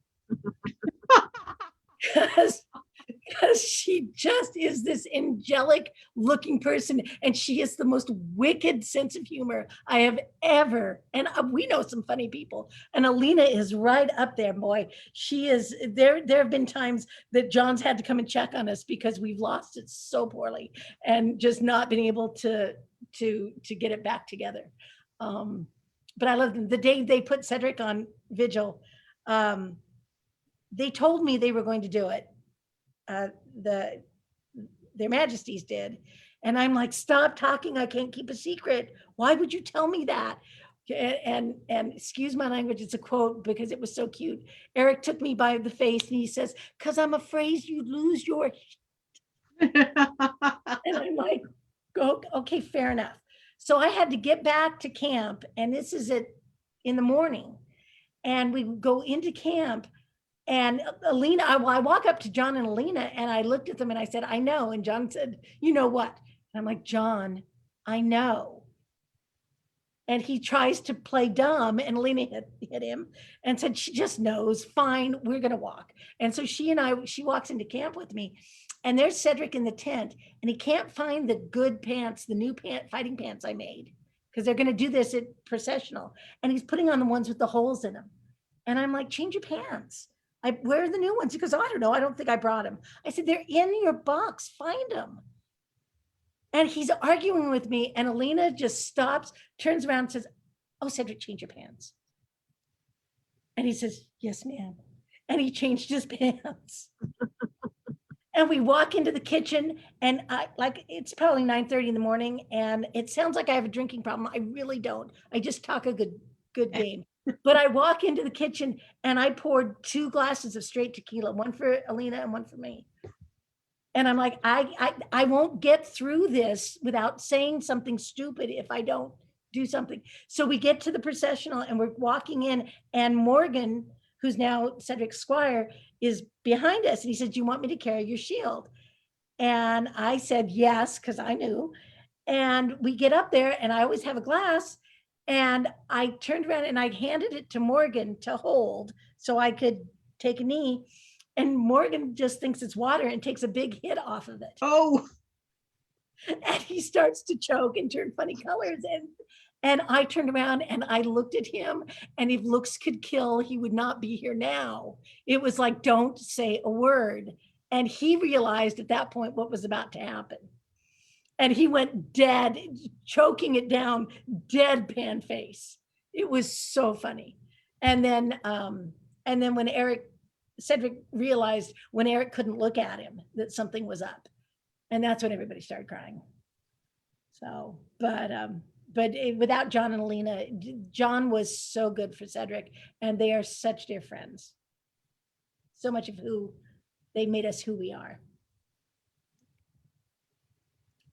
Speaker 2: Because she just is this angelic looking person, and she has the most wicked sense of humor I have ever, and we know some funny people, and Alina is right up there, boy. She is there. There have been times that John's had to come and check on us because we've lost it so poorly and just not been able to get it back together. But I love them. The day they put Cedric on vigil, they told me they were going to do it. Their majesties did. And I'm like, stop talking. I can't keep a secret. Why would you tell me that? And excuse my language, it's a quote because it was so cute. Eric took me by the face and he says, because I'm afraid you lose your. And I'm like, okay, fair enough. So I had to get back to camp, and this is in the morning. And we go into camp. And Alina, I walk up to John and Alina, and I looked at them and I said, I know. And John said, you know what? And I'm like, John, I know. And he tries to play dumb, and Alina hit him and said, she just knows. Fine, we're going to walk. And so she walks into camp with me, and there's Cedric in the tent, and he can't find the good pants, the new fighting pants I made, because they're going to do this at processional. And he's putting on the ones with the holes in them. And I'm like, change your pants. Where are the new ones? He goes, oh, I don't know. I don't think I brought them. I said, they're in your box. Find them. And he's arguing with me. And Alina just stops, turns around and says, oh, Cedric, change your pants. And he says, yes, ma'am. And he changed his pants. And we walk into the kitchen, and it's probably 9:30 in the morning. And it sounds like I have a drinking problem. I really don't. I just talk a good game. But I walk into the kitchen and I poured 2 glasses of straight tequila, one for Alina and one for me. And I'm like, I won't get through this without saying something stupid if I don't do something. So we get to the processional and we're walking in, and Morgan, who's now Cedric's squire, is behind us. And he said, do you want me to carry your shield? And I said, yes, because I knew. And we get up there, and I always have a glass. And I turned around and I handed it to Morgan to hold so I could take a knee. And Morgan just thinks it's water and takes a big hit off of it.
Speaker 3: Oh.
Speaker 2: And he starts to choke and turn funny colors. And I turned around and I looked at him, and if looks could kill, he would not be here now. It was like, don't say a word. And he realized at that point what was about to happen. And he went dead, choking it down, deadpan face. It was so funny. And then when Cedric realized when Eric couldn't look at him that something was up, and that's when everybody started crying. So, but without John and Alina, John was so good for Cedric, and they are such dear friends. So much of who they made us who we are.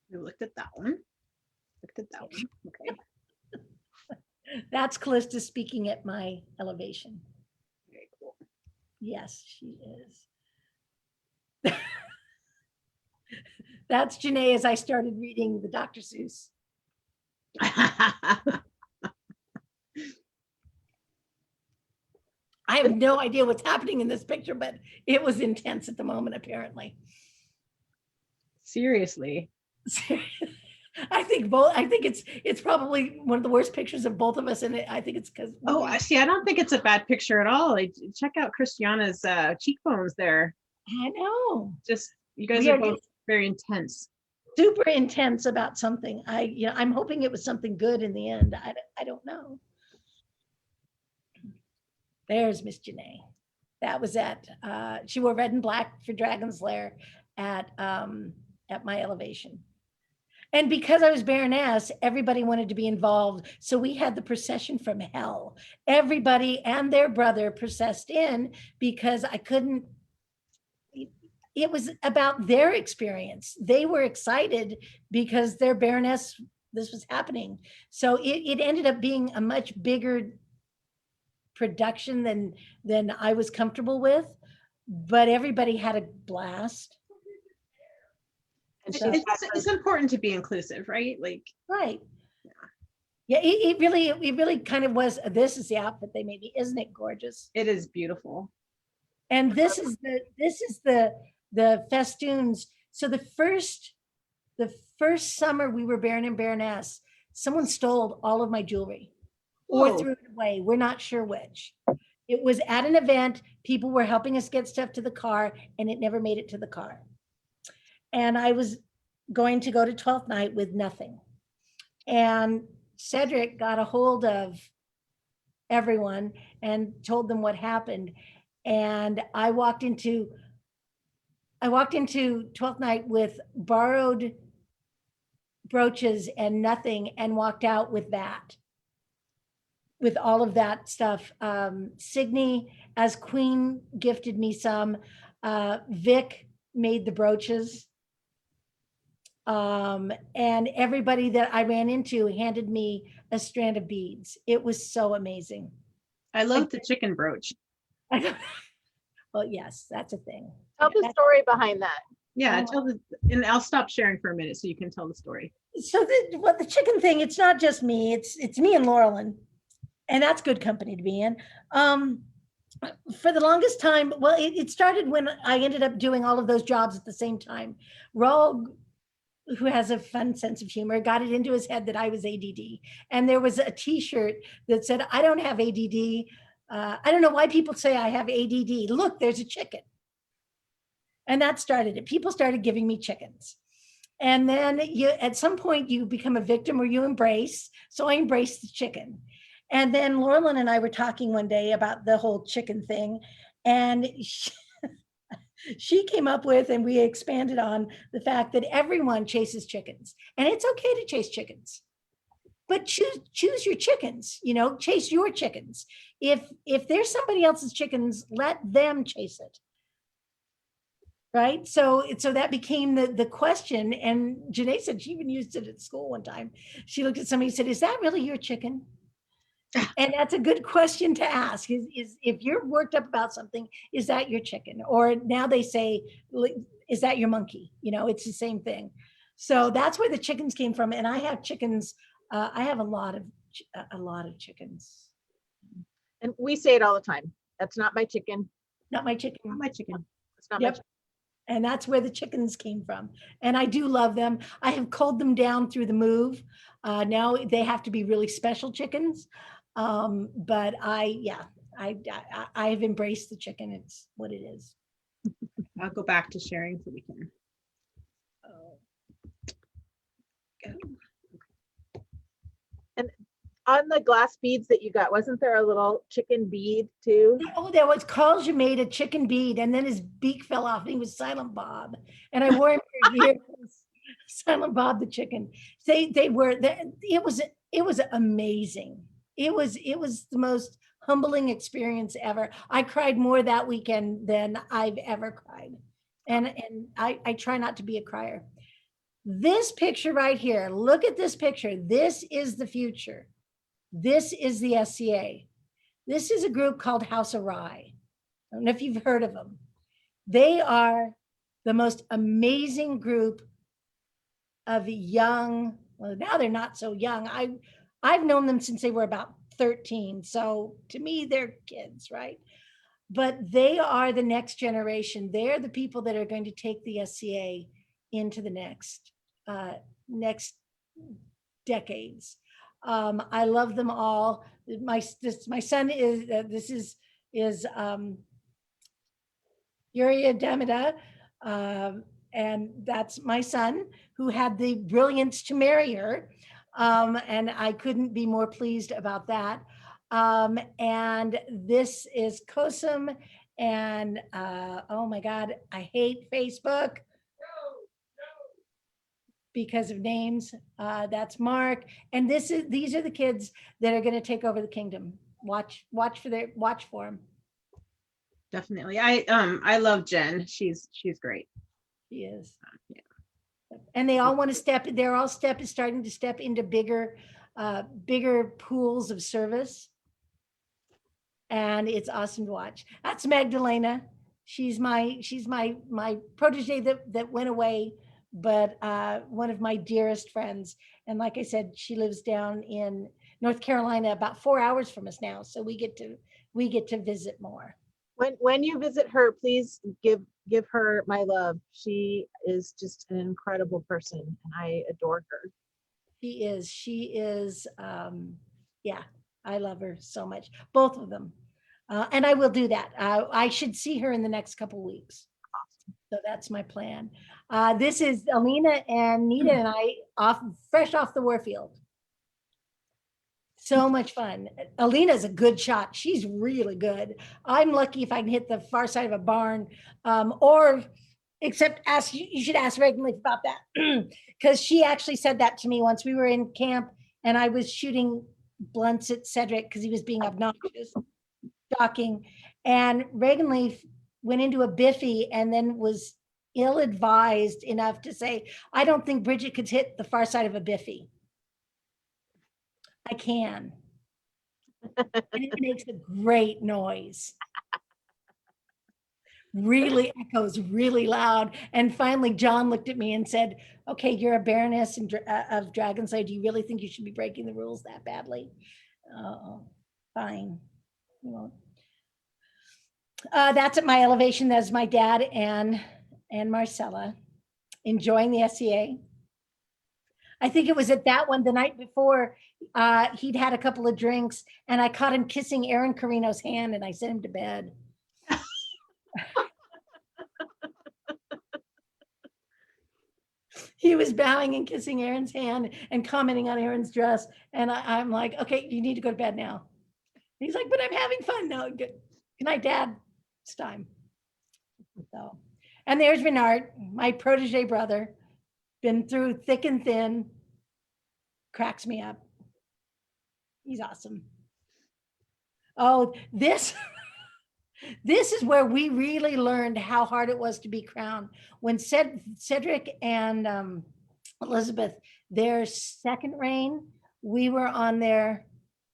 Speaker 3: We looked at that one. Okay.
Speaker 2: That's Callista speaking at my elevation.
Speaker 3: Very cool.
Speaker 2: Yes, she is. That's Janae as I started reading the Dr. Seuss. I have no idea what's happening in this picture, but it was intense at the moment, apparently.
Speaker 3: Seriously.
Speaker 2: I think it's probably one of the worst pictures of both of us, and I think it's because
Speaker 3: I don't think it's a bad picture at all. Check out Christiana's cheekbones there.
Speaker 2: I know.
Speaker 3: Just you guys are both very intense.
Speaker 2: Super intense about something. I'm hoping it was something good in the end. I don't know. There's Miss Janae. That was she wore red and black for Dragon's Lair at my elevation. And because I was Baroness, everybody wanted to be involved. So we had the procession from hell. Everybody and their brother processed in because I couldn't. It was about their experience. They were excited because their Baroness, this was happening. So it ended up being a much bigger production than I was comfortable with, but everybody had a blast.
Speaker 1: And
Speaker 2: So-
Speaker 1: she's got
Speaker 3: It's important to be inclusive, right? Like,
Speaker 2: Right. Yeah, it really kind of was, this is the outfit they made me. Isn't it gorgeous?
Speaker 3: it is beautiful.
Speaker 2: And this is the festoons. So the first summer we were Baron and Baroness, someone stole all of my jewelry or
Speaker 3: Whoa.
Speaker 2: threw it away. We're not sure which. It was at an event. People were helping us get stuff to the car, and it never made it to the car. And I was going to go to 12th night with nothing. And Cedric got a hold of everyone and told them what happened. And I walked into 12th night with borrowed brooches and nothing, and walked out with that, with all of that stuff. Signy as Queen gifted me some. Vic made the brooches. And everybody that I ran into handed me a strand of beads. It was so amazing.
Speaker 3: I love the chicken brooch.
Speaker 2: Well, yes, that's a thing.
Speaker 1: Tell the story behind that.
Speaker 3: Yeah,
Speaker 2: Oh.
Speaker 3: and I'll stop sharing for a minute so you can tell the story.
Speaker 2: So the chicken thing, it's not just me, it's me and Laurelyn, and that's good company to be in. For the longest time, well, it started when I ended up doing all of those jobs at the same time. Raul, who has a fun sense of humor, got it into his head that I was ADD. And there was a t-shirt that said, I don't have ADD. I don't know why people say I have ADD. Look, there's a chicken. And that started it. People started giving me chickens. And then at some point you become a victim or you embrace. So I embraced the chicken. And then Laurelyn and I were talking one day about the whole chicken thing. And she came up with, and we expanded on the fact that everyone chases chickens, and it's okay to chase chickens, but choose your chickens, chase your chickens. If there's somebody else's chickens, let them chase it. Right. So that became the question. And Janae said she even used it at school one time. She looked at somebody and said, is that really your chicken? And that's a good question to ask is if you're worked up about something, is that your chicken? Or now they say, is that your monkey? It's the same thing. So that's where the chickens came from. And I have chickens. I have a lot of chickens.
Speaker 1: And we say it all the time. That's not my chicken.
Speaker 2: Not my chicken.
Speaker 3: Not my chicken.
Speaker 1: It's not my
Speaker 2: Yep.
Speaker 1: chicken.
Speaker 2: And that's where the chickens came from. And I do love them. I have culled them down through the move. Now they have to be really special chickens. But I have embraced the chicken. It's what it is.
Speaker 3: I'll go back to sharing so we can.
Speaker 1: On the glass beads that you got, wasn't there a little chicken bead too?
Speaker 2: Oh, there was Carl's made a chicken bead, and then his beak fell off, and he was Silent Bob. And I wore him for years. Silent Bob the chicken. It was amazing. It was the most humbling experience ever. I cried more that weekend than I've ever cried. And I try not to be a crier. This picture right here, look at this picture. This is the future. This is the SCA. This is a group called House of Rye. I don't know if you've heard of them. They are the most amazing group of young, well, now they're not so young. I've known them since they were about 13. So to me, they're kids, right? But they are the next generation. They're the people that are going to take the SCA into the next decades. I love them all. My son is Yuria Demida, and that's my son who had the brilliance to marry her, and I couldn't be more pleased about that. And this is Kosum, and oh my God, I hate Facebook because of names. That's Mark. And these are the kids that are going to take over the kingdom. Watch for them.
Speaker 3: Definitely. I love Jen. She's great.
Speaker 2: She is.
Speaker 3: Yeah.
Speaker 2: And they all want to they're all starting to step into bigger pools of service. And it's awesome to watch. That's Magdalena. She's my protege that went away but one of my dearest friends. And like I said, she lives down in North Carolina, about 4 hours from us now. So we get to visit more.
Speaker 1: When you visit her, please give her my love. She is just an incredible person, and I adore her.
Speaker 2: She is, yeah, I love her so much, both of them. And I will do that. I should see her in the next couple weeks. So that's my plan. This is Alina and Nita and I fresh off the Warfield. So much fun. Alina's a good shot. She's really good. I'm lucky if I can hit the far side of a barn, or except you should ask regularly about that because she actually said that to me once. We were in camp and I was shooting blunts at Cedric because he was being obnoxious, shocking. And Reagan Leaf went into a biffy and then was ill-advised enough to say, I don't think Bridget could hit the far side of a biffy. I can. And it makes a great noise. Really echoes really loud. And finally, John looked at me and said, okay, you're a baroness of Dragonslayer. Do you really think you should be breaking the rules that badly? Fine. You won't. That's at my elevation. That's my dad and Marcella enjoying the SCA. I think it was at that one the night before he'd had a couple of drinks and I caught him kissing Aaron Carino's hand and I sent him to bed. He was bowing and kissing Aaron's hand and commenting on Aaron's dress. And I'm like, okay, you need to go to bed now. He's like, but I'm having fun. No, good night, Dad. It's time. So, and there's Renard, my protege brother, been through thick and thin, cracks me up. He's awesome. Oh, this is where we really learned how hard it was to be crowned. When Cedric and Elizabeth, their second reign, we were on their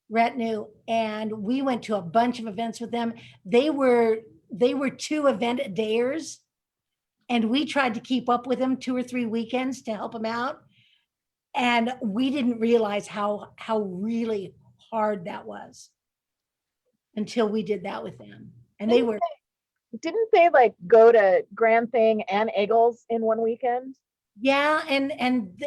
Speaker 2: retinue and we went to a bunch of events with them. They were 2 event dayers and we tried to keep up with them 2 or 3 weekends to help them out. And we didn't realize how really hard that was until we did that with them. And they were.
Speaker 1: Didn't they like go to Grand Thing and Eagles in one weekend?
Speaker 2: Yeah,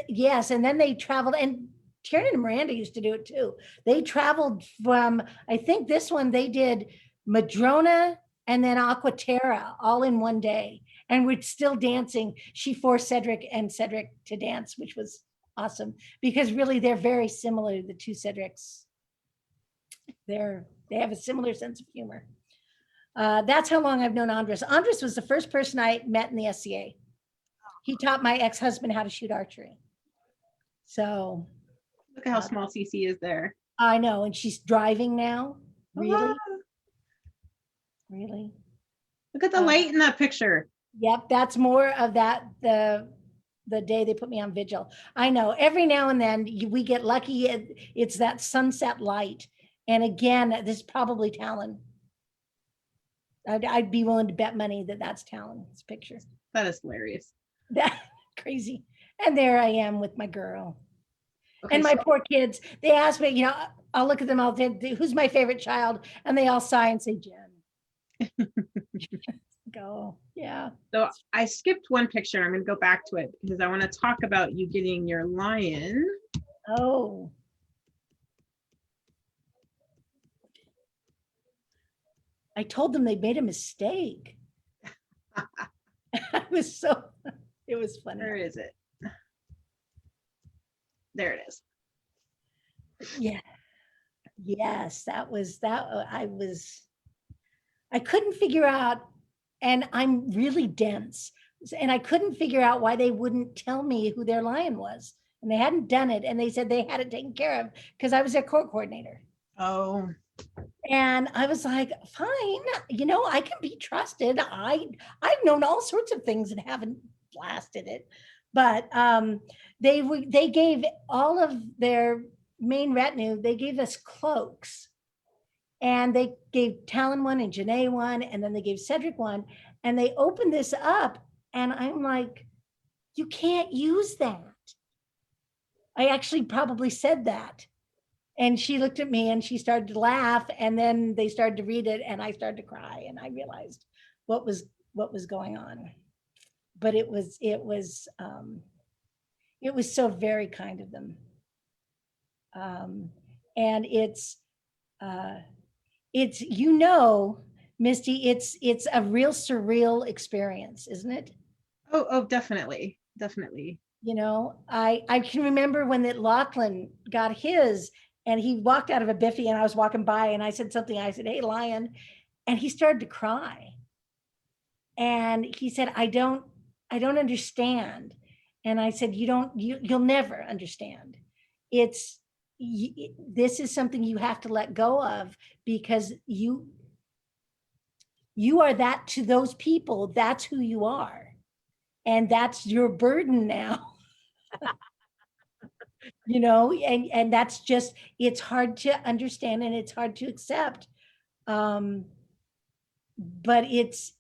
Speaker 2: yes, and then they traveled, and Tiernan and Miranda used to do it too. They traveled from, I think this one they did Madrona and then Aquaterra all in one day, and we're still dancing. She forced Cedric to dance, which was awesome because really they're very similar. The 2 Cedrics, they have a similar sense of humor. That's how long I've known Andres. Andres was the first person I met in the SCA. He taught my ex-husband how to shoot archery. So
Speaker 3: look at how small CC is there.
Speaker 2: I know, and she's driving now. Really? Really?
Speaker 3: Look at the light in that picture.
Speaker 2: Yep, that's more of that the day they put me on vigil. I know every now and then we get lucky. It's that sunset light. And again, this is probably Talon. I'd be willing to bet money that that's Talon's picture.
Speaker 3: That is hilarious.
Speaker 2: That crazy. And there I am with my girl. Okay, and my poor kids, they ask me, I'll look at them, I'll say, who's my favorite child? And they all sigh and say, Jen. Go, yeah.
Speaker 3: So I skipped one picture. I'm going to go back to it because I want to talk about you getting your lion.
Speaker 2: Oh. I told them they made a mistake. It was funny.
Speaker 3: Where is it? There it is.
Speaker 2: Yeah. Yes, that. I couldn't figure out, and I'm really dense, and I couldn't figure out why they wouldn't tell me who their lion was. And they hadn't done it, and they said they had it taken care of because I was their court coordinator.
Speaker 3: Oh.
Speaker 2: And I was like, fine, I can be trusted. I've known all sorts of things and haven't blasted it. But they gave all of their main retinue, they gave us cloaks. And they gave Talon one and Janae one, and then they gave Cedric one. And they opened this up, and I'm like, you can't use that. I actually probably said that. And she looked at me and she started to laugh, and then they started to read it and I started to cry, and I realized what was going on. But it was so very kind of them. And uh, it's, Misty, it's a real surreal experience, isn't it?
Speaker 3: Oh, definitely. Definitely.
Speaker 2: I can remember when that Lachlan got his, and he walked out of a biffy, and I was walking by and I said something. I said, "Hey, Lion," and he started to cry. And he said, I don't understand. And I said, you'll never understand. It's, this is something you have to let go of, because you are that to those people. That's who you are. And that's your burden now. And that's just, it's hard to understand and it's hard to accept. But it's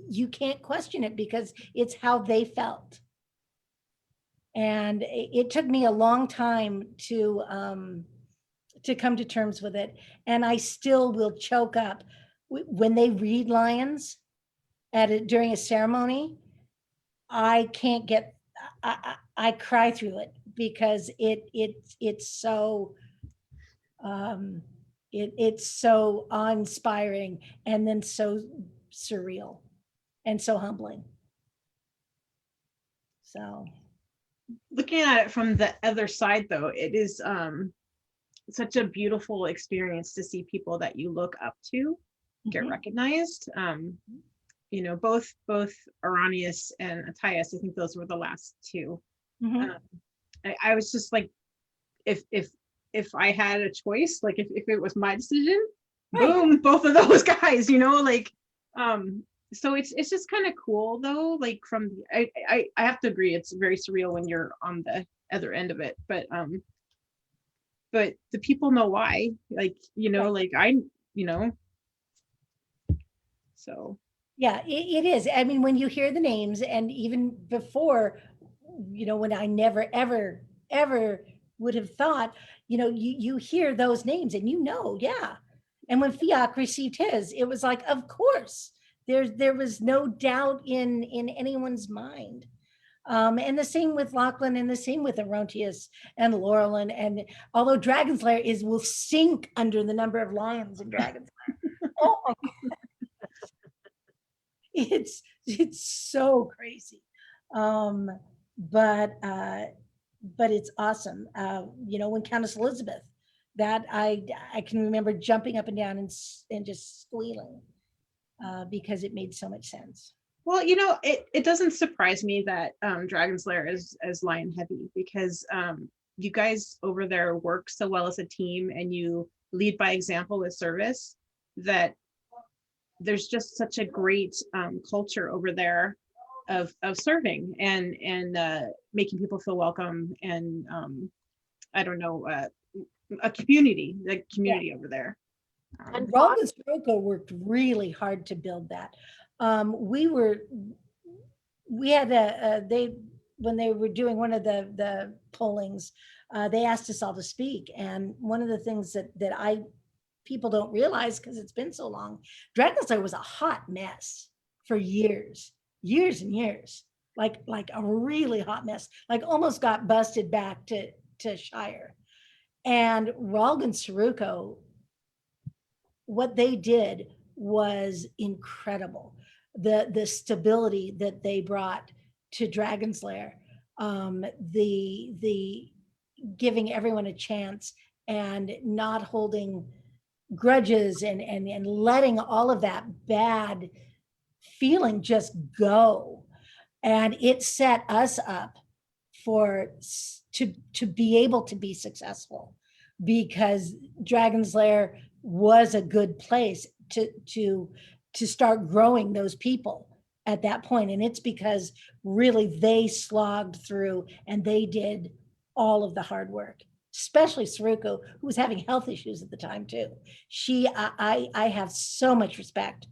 Speaker 2: you can't question it, because it's how they felt. And it took me a long time to come to terms with it. And I still will choke up when they read lions during a ceremony. I can't get, I cry through it, because it's so it's so awe-inspiring, and then so surreal and so humbling. So
Speaker 3: Looking at it from the other side, though, it is such a beautiful experience to see people that you look up to get recognized. Both Aranius and Atthias, I think those were the last two. I was just like, if I had a choice, like if it was my decision, right, boom, both of those guys, so it's just kind of cool, though. Like I have to agree, it's very surreal when you're on the other end of it, but the people know why, like, right, like so
Speaker 2: yeah, it is. I mean, when you hear the names, and even before, when I never ever would have thought, you hear those names and yeah. And when Fiach received his, it was like, of course, there was no doubt in anyone's mind. And the same with Lachlan, and the same with Arontius and Laurel, and although Dragon's Lair will sink under the number of lions in Dragon's Lair. Oh my God. It's so crazy. But it's awesome. When Countess Elizabeth, that I can remember jumping up and down and just squealing, because it made so much sense.
Speaker 3: Well, it doesn't surprise me that Dragon's Lair is as lion heavy, because you guys over there work so well as a team, and you lead by example with service, that there's just such a great culture over there of serving and making people feel welcome, and I don't know, a community, over there.
Speaker 2: And Rob and Sirocco worked really hard to build that. We had when they were doing one of the pollings, they asked us all to speak. And one of the things that people don't realize, because it's been so long, Dragon's Lair was a hot mess for years and years, like a really hot mess, like almost got busted back to Shire. And Ralg and Sirocco, what they did was incredible. The stability that they brought to Dragon's Lair, the giving everyone a chance, and not holding grudges, and letting all of that bad feeling just go. And it set us up to be able to be successful, because Dragon's Lair was a good place to start growing those people at that point. And it's because really they slogged through and they did all of the hard work, especially Sirocco, who was having health issues at the time too. I have so much respect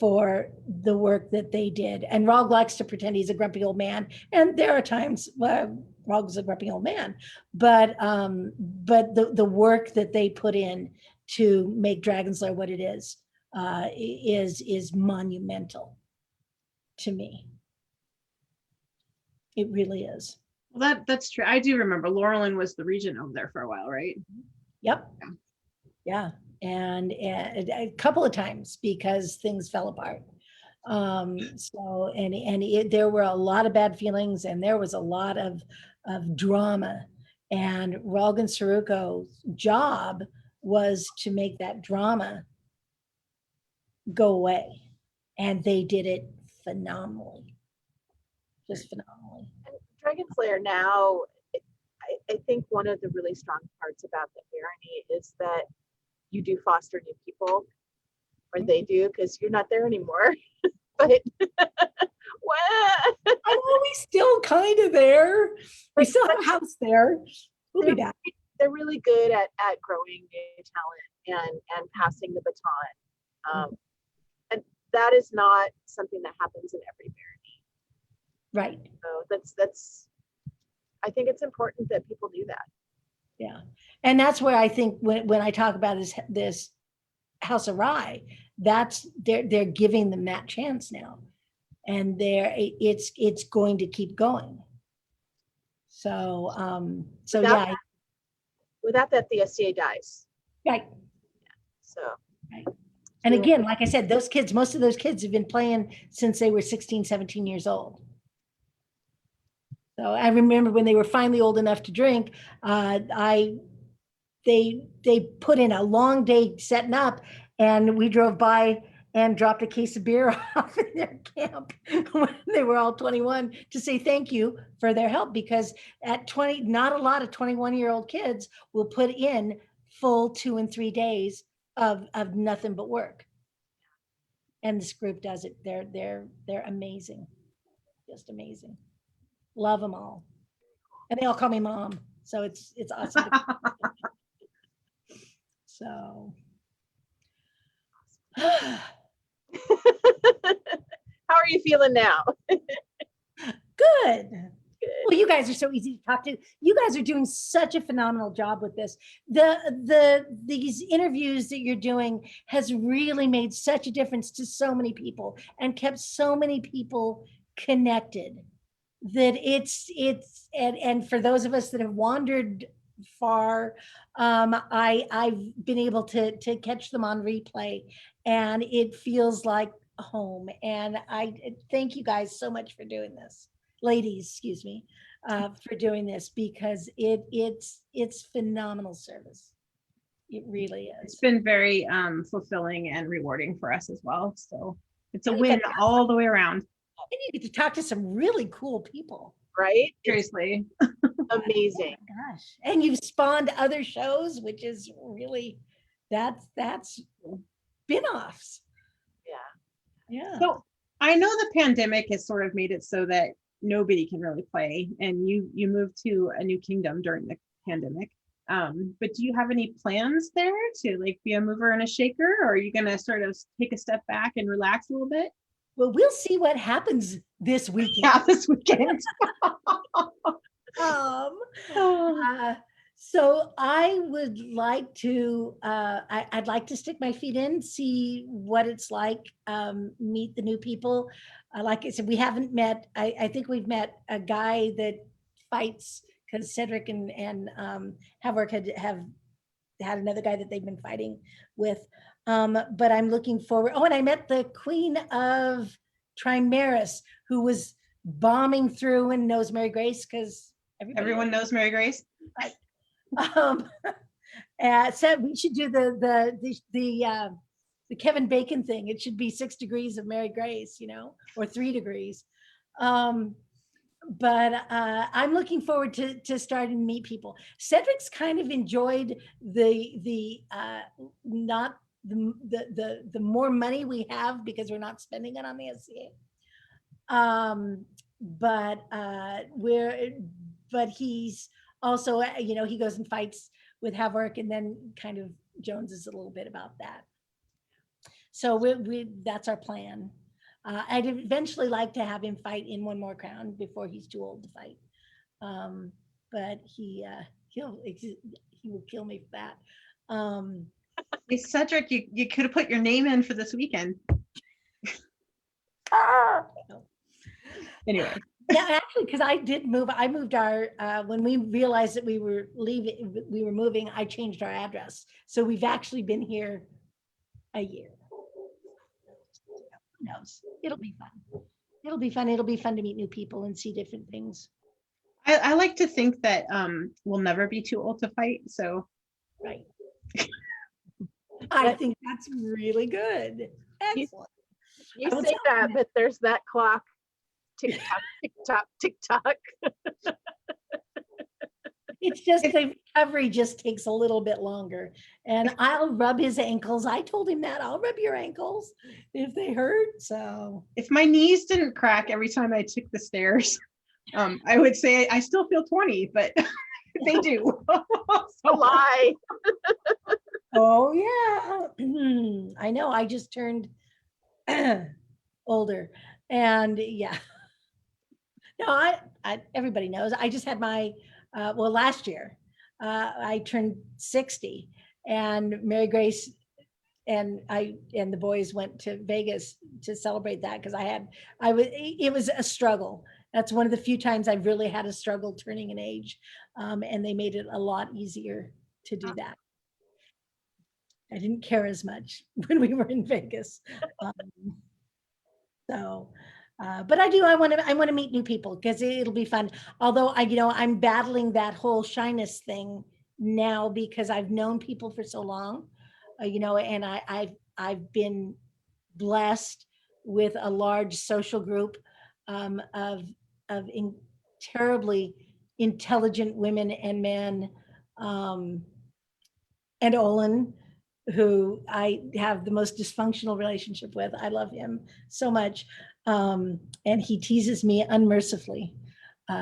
Speaker 2: for the work that they did. And Rog likes to pretend he's a grumpy old man. And there are times Rog's a grumpy old man, but the work that they put in to make Dragon's Lair what it is monumental to me. It really is.
Speaker 3: Well, that's true. I do remember Laurelyn was the regent over there for a while, right?
Speaker 2: Yep. Yeah. And a couple of times because things fell apart. So, there were a lot of bad feelings and there was a lot of drama, and Rog and Saruko's job was to make that drama go away. And they did it phenomenally. Just phenomenally.
Speaker 1: Dragon's Lair now, I think one of the really strong parts about the Barony is that you do foster new people, or they do, because you're not there anymore. But well,
Speaker 2: I'm always still kind of there. We still have a house there. We'll be back.
Speaker 1: They're really good at growing new talent and passing the baton. And that is not something that happens in every Barony.
Speaker 2: Right.
Speaker 1: So that's I think it's important that people do that.
Speaker 2: Yeah. And that's where I think when I talk about this House of Rye, that's they're giving them that chance now. And it's going to keep going. So yeah.
Speaker 1: Without that, the SCA dies.
Speaker 2: Right.
Speaker 1: So
Speaker 2: right. And again, like I said, those kids, most of those kids have been playing since they were 16, 17 years old. So I remember when they were finally old enough to drink, they put in a long day setting up, and we drove by and dropped a case of beer off in their camp when they were all 21 to say thank you for their help, because at 20, not a lot of 21-year-old kids will put in full 2 and 3 days of nothing but work. And this group does it. They're amazing. Just amazing. Love them all. And they all call me mom. So it's awesome. So
Speaker 1: how are you feeling now?
Speaker 2: good. Well, you guys are so easy to talk to. You guys are doing such a phenomenal job with this. These interviews that you're doing has really made such a difference to so many people and kept so many people connected, that and for those of us that have wandered far, I've been able to catch them on replay, and it feels like home. And I thank you guys so much for doing this, ladies, excuse me, for doing this, because it's phenomenal service. It really is.
Speaker 3: It's been very fulfilling and rewarding for us as well. So it's a win all the way around.
Speaker 2: And you get to talk to some really cool people.
Speaker 1: Right?
Speaker 3: Seriously.
Speaker 1: Amazing.
Speaker 2: Oh my gosh. And you've spawned other shows, which is really, that's spin-offs. Yeah.
Speaker 3: So I know the pandemic has sort of made it so that nobody can really play, and you moved to a new kingdom during the pandemic. But do you have any plans there to like be a mover and a shaker, or are you going to sort of take a step back and relax a little bit?
Speaker 2: Well, we'll see what happens this weekend.
Speaker 3: Yeah, this weekend.
Speaker 2: So I would like to, I'd like to stick my feet in, see what it's like, meet the new people. Like I said, we haven't met, I think we've met a guy that fights, because Cedric and Havork have had another guy that they've been fighting with. But I'm looking forward. Oh, and I met the Queen of Trimaris, who was bombing through and knows Mary Grace, because
Speaker 3: everyone knows Mary Grace.
Speaker 2: Said we should do the Kevin Bacon thing. It should be 6 degrees of Mary Grace, or 3 degrees. But I'm looking forward to starting to meet people. Cedric's kind of enjoyed the more money we have, because we're not spending it on the SCA. But he's also, he goes and fights with Havork, and then kind of Jones is a little bit about that. So that's our plan. I'd eventually like to have him fight in one more crown before he's too old to fight. But he will kill me for that.
Speaker 3: Hey, Cedric, you could have put your name in for this weekend.
Speaker 2: No.
Speaker 3: Anyway,
Speaker 2: Yeah, actually, because I did move. I moved our when we realized that we were moving. I changed our address, so we've actually been here a year. Who knows? It'll be fun. It'll be fun. It'll be fun to meet new people and see different things.
Speaker 3: I like to think that we'll never be too old to fight. So
Speaker 2: Right. I think that's really good. Excellent.
Speaker 1: You
Speaker 2: I will
Speaker 1: say
Speaker 2: tell
Speaker 1: that,
Speaker 2: him
Speaker 1: but there's that clock. Tick tock, tick tock, tick tock.
Speaker 2: It's just the recovery just takes a little bit longer. And I'll rub his ankles. I told him that I'll rub your ankles if they hurt. So
Speaker 3: if my knees didn't crack every time I took the stairs, I would say I still feel 20, but they do.
Speaker 1: A lie.
Speaker 2: oh yeah. I know. I just turned older. And yeah. No, everybody knows. I just had my last year. I turned 60 and Mary Grace and the boys went to Vegas to celebrate that because it was a struggle. That's one of the few times I really had a struggle turning an age. And they made it a lot easier to do that. I didn't care as much when we were in Vegas. But I want to meet new people because it'll be fun. Although I'm battling that whole shyness thing now because I've known people for so long, and I've been blessed with a large social group of terribly intelligent women and men, and Olin, who I have the most dysfunctional relationship with. I love him so much. And he teases me unmercifully.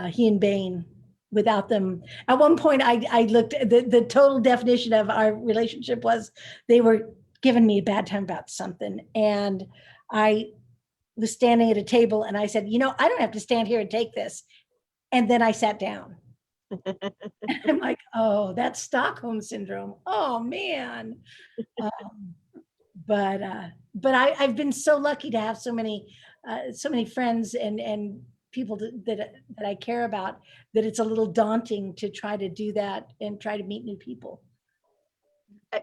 Speaker 2: He and Bane, without them. At one point, I looked at the total definition of our relationship was they were giving me a bad time about something. And I was standing at a table and I said, I don't have to stand here and take this. And then I sat down. I'm like, oh, that's Stockholm syndrome. Oh man. But I've been so lucky to have so many friends and people that I care about that it's a little daunting to try to do that and try to meet new people.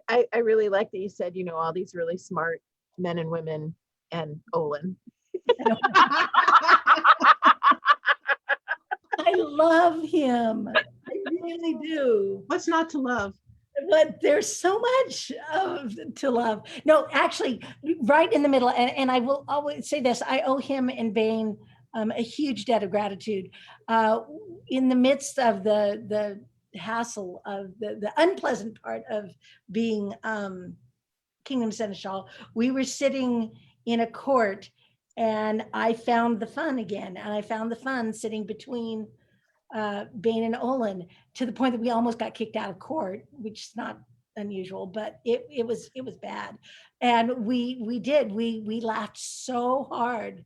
Speaker 1: I really like that you said, all these really smart men and women and Olin.
Speaker 2: I love him. I really do.
Speaker 3: What's not to love?
Speaker 2: But there's so much to love. No, actually, right in the middle, and I will always say this, I owe him and Bane a huge debt of gratitude. In the midst of the hassle of the unpleasant part of being Kingdom Seneschal, we were sitting in a court and I found the fun again. And I found the fun sitting between Bane and Olin to the point that we almost got kicked out of court, which is not unusual, but it was bad. And we laughed so hard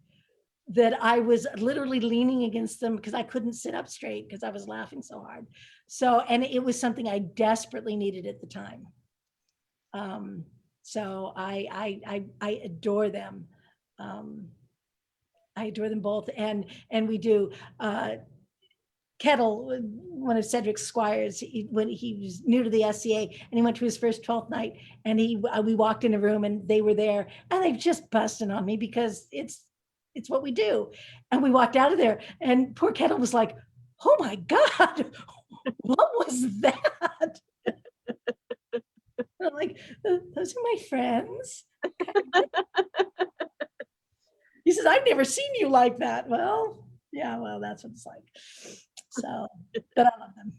Speaker 2: that I was literally leaning against them because I couldn't sit up straight because I was laughing so hard. So, and it was something I desperately needed at the time. So I adore them. I adore them both, and we do. Kettle, one of Cedric's squires, when he was new to the SCA, and he went to his first 12th night, and we walked in a room, and they were there, and they just busting on me because it's what we do, and we walked out of there, and poor Kettle was like, "Oh my God, what was that?" I'm like, "Those are my friends." He says, "I've never seen you like that." Well, yeah, well, that's what it's like. So, but I love them.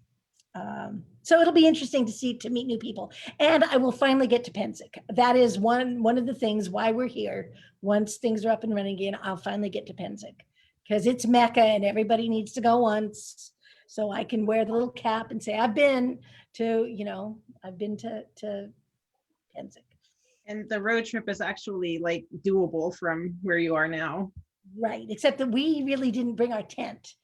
Speaker 2: So it'll be interesting to meet new people, and I will finally get to Pensick. That is one of the things why we're here. Once things are up and running again, I'll finally get to Pensick because it's Mecca and everybody needs to go once. So I can wear the little cap and say I've been to Pensick.
Speaker 3: And the road trip is actually like doable from where you are now.
Speaker 2: Right, except that we really didn't bring our tent.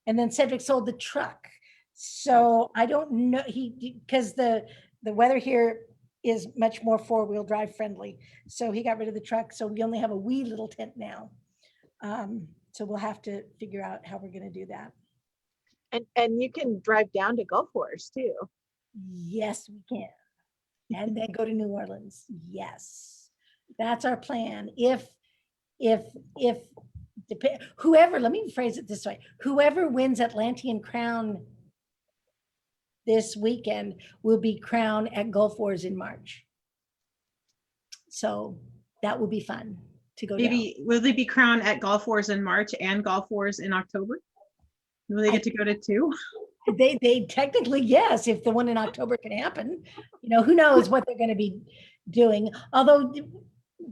Speaker 2: And then Cedric sold the truck. So I don't know, because the weather here is much more four-wheel drive friendly. So he got rid of the truck. So we only have a wee little tent now. So we'll have to figure out how we're gonna do that.
Speaker 1: And you can drive down to Gulf Wars too.
Speaker 2: Yes, we can. And then go to New Orleans. Yes. That's our plan. Whoever, let me phrase it this way, whoever wins Atlantean Crown this weekend will be crowned at Gulf Wars in March. So that will be fun to go down.
Speaker 3: Maybe will they be crowned at Golf Wars in March and Golf Wars in October? Will they get to go to two?
Speaker 2: They technically, yes, if the one in October can happen. Who knows what they're going to be doing. Although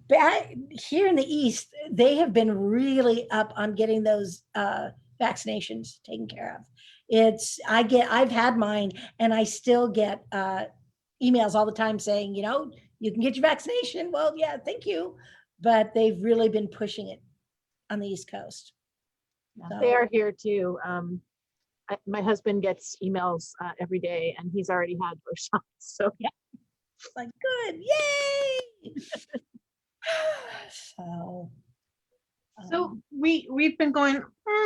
Speaker 2: back here in the East, they have been really up on getting those vaccinations taken care of. I've had mine, and I still get emails all the time saying, you can get your vaccination. Well, yeah, thank you. But they've really been pushing it on the East Coast. So,
Speaker 1: They are here too. My husband gets emails every day, and he's already had both shots. So
Speaker 2: yeah, like good, yay!
Speaker 3: So we've been going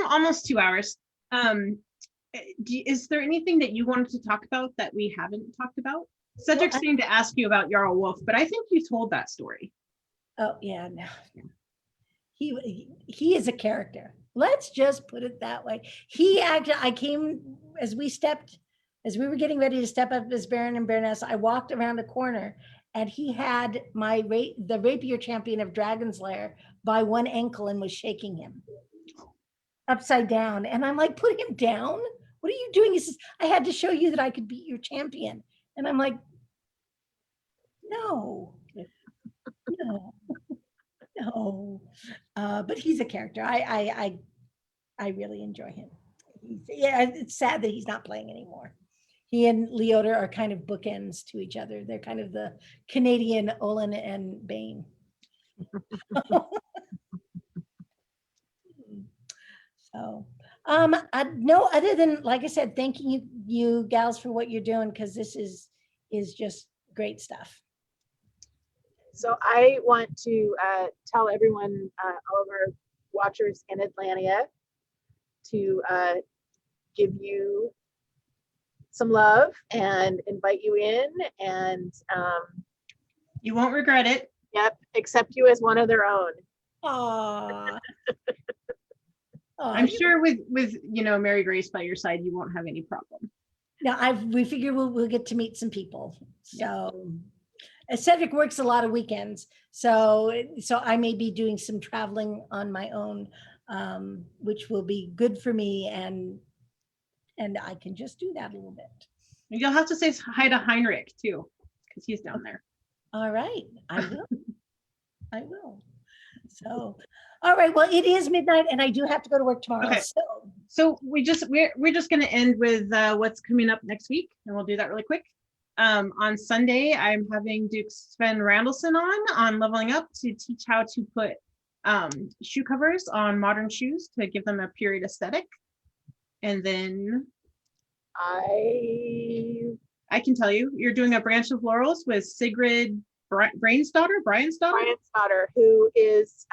Speaker 3: almost 2 hours. Is there anything that you wanted to talk about that we haven't talked about? Cedric's saying to ask you about Jarl Wolf, but I think you told that story.
Speaker 2: Oh yeah, no. He is a character. Let's just put it that way. I came as we were getting ready to step up as Baron and Baroness. I walked around a corner, and he had the rapier champion of Dragon's Lair by one ankle and was shaking him upside down. And I'm like, put him down. What are you doing? He says, I had to show you that I could beat your champion. And I'm like, no. But he's a character. I really enjoy him. It's sad that he's not playing anymore. He and Leota are kind of bookends to each other. They're kind of the Canadian Olin and Bane. So, no, other than, like I said, thanking you gals for what you're doing, because this is just great stuff.
Speaker 1: So I want to tell everyone, all of our watchers in Atlanta, to give you some love and invite you in, and
Speaker 3: you won't regret it.
Speaker 1: Yep, accept you as one of their own.
Speaker 2: Aww.
Speaker 3: I'm sure with Mary Grace by your side, you won't have any problem.
Speaker 2: No, we figure we'll get to meet some people. So Cedric works a lot of weekends, so I may be doing some traveling on my own, which will be good for me, and I can just do that a little bit.
Speaker 3: You'll have to say hi to Heinrich too, because he's down there.
Speaker 2: All right, I will. I will. So, all right. Well, it is midnight, and I do have to go to work tomorrow.
Speaker 3: Okay. So we're just going to end with what's coming up next week, and we'll do that really quick. On Sunday, I'm having Duke Sven Randallson on Leveling Up to teach how to put shoe covers on modern shoes to give them a period aesthetic. And then I can tell you, you're doing a Branch of Laurels with Sigrid Brian's daughter,
Speaker 1: who is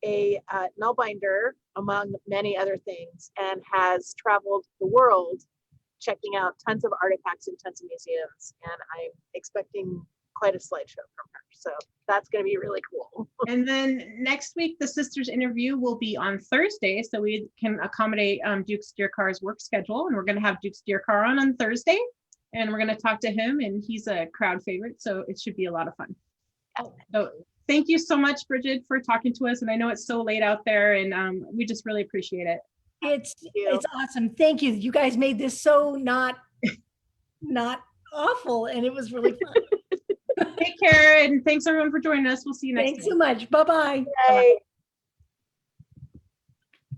Speaker 1: a nullbinder, among many other things, and has traveled the world checking out tons of artifacts in tons of museums. And I'm expecting quite a slideshow from her. So that's going to be really cool.
Speaker 3: And then next week, the sisters interview will be on Thursday, so we can accommodate Duke Steercar's work schedule. And we're going to have Duke Steercar on Thursday, and we're going to talk to him, and he's a crowd favorite, so it should be a lot of fun. So thank you so much, Brighid, for talking to us. And I know it's so late out there, and we just really appreciate it.
Speaker 2: It's awesome. Thank you. You guys made this so not awful, and it was really fun.
Speaker 3: Take care, and thanks everyone for joining us. We'll see you next time.
Speaker 2: Thanks so much. Bye-bye.
Speaker 1: Bye.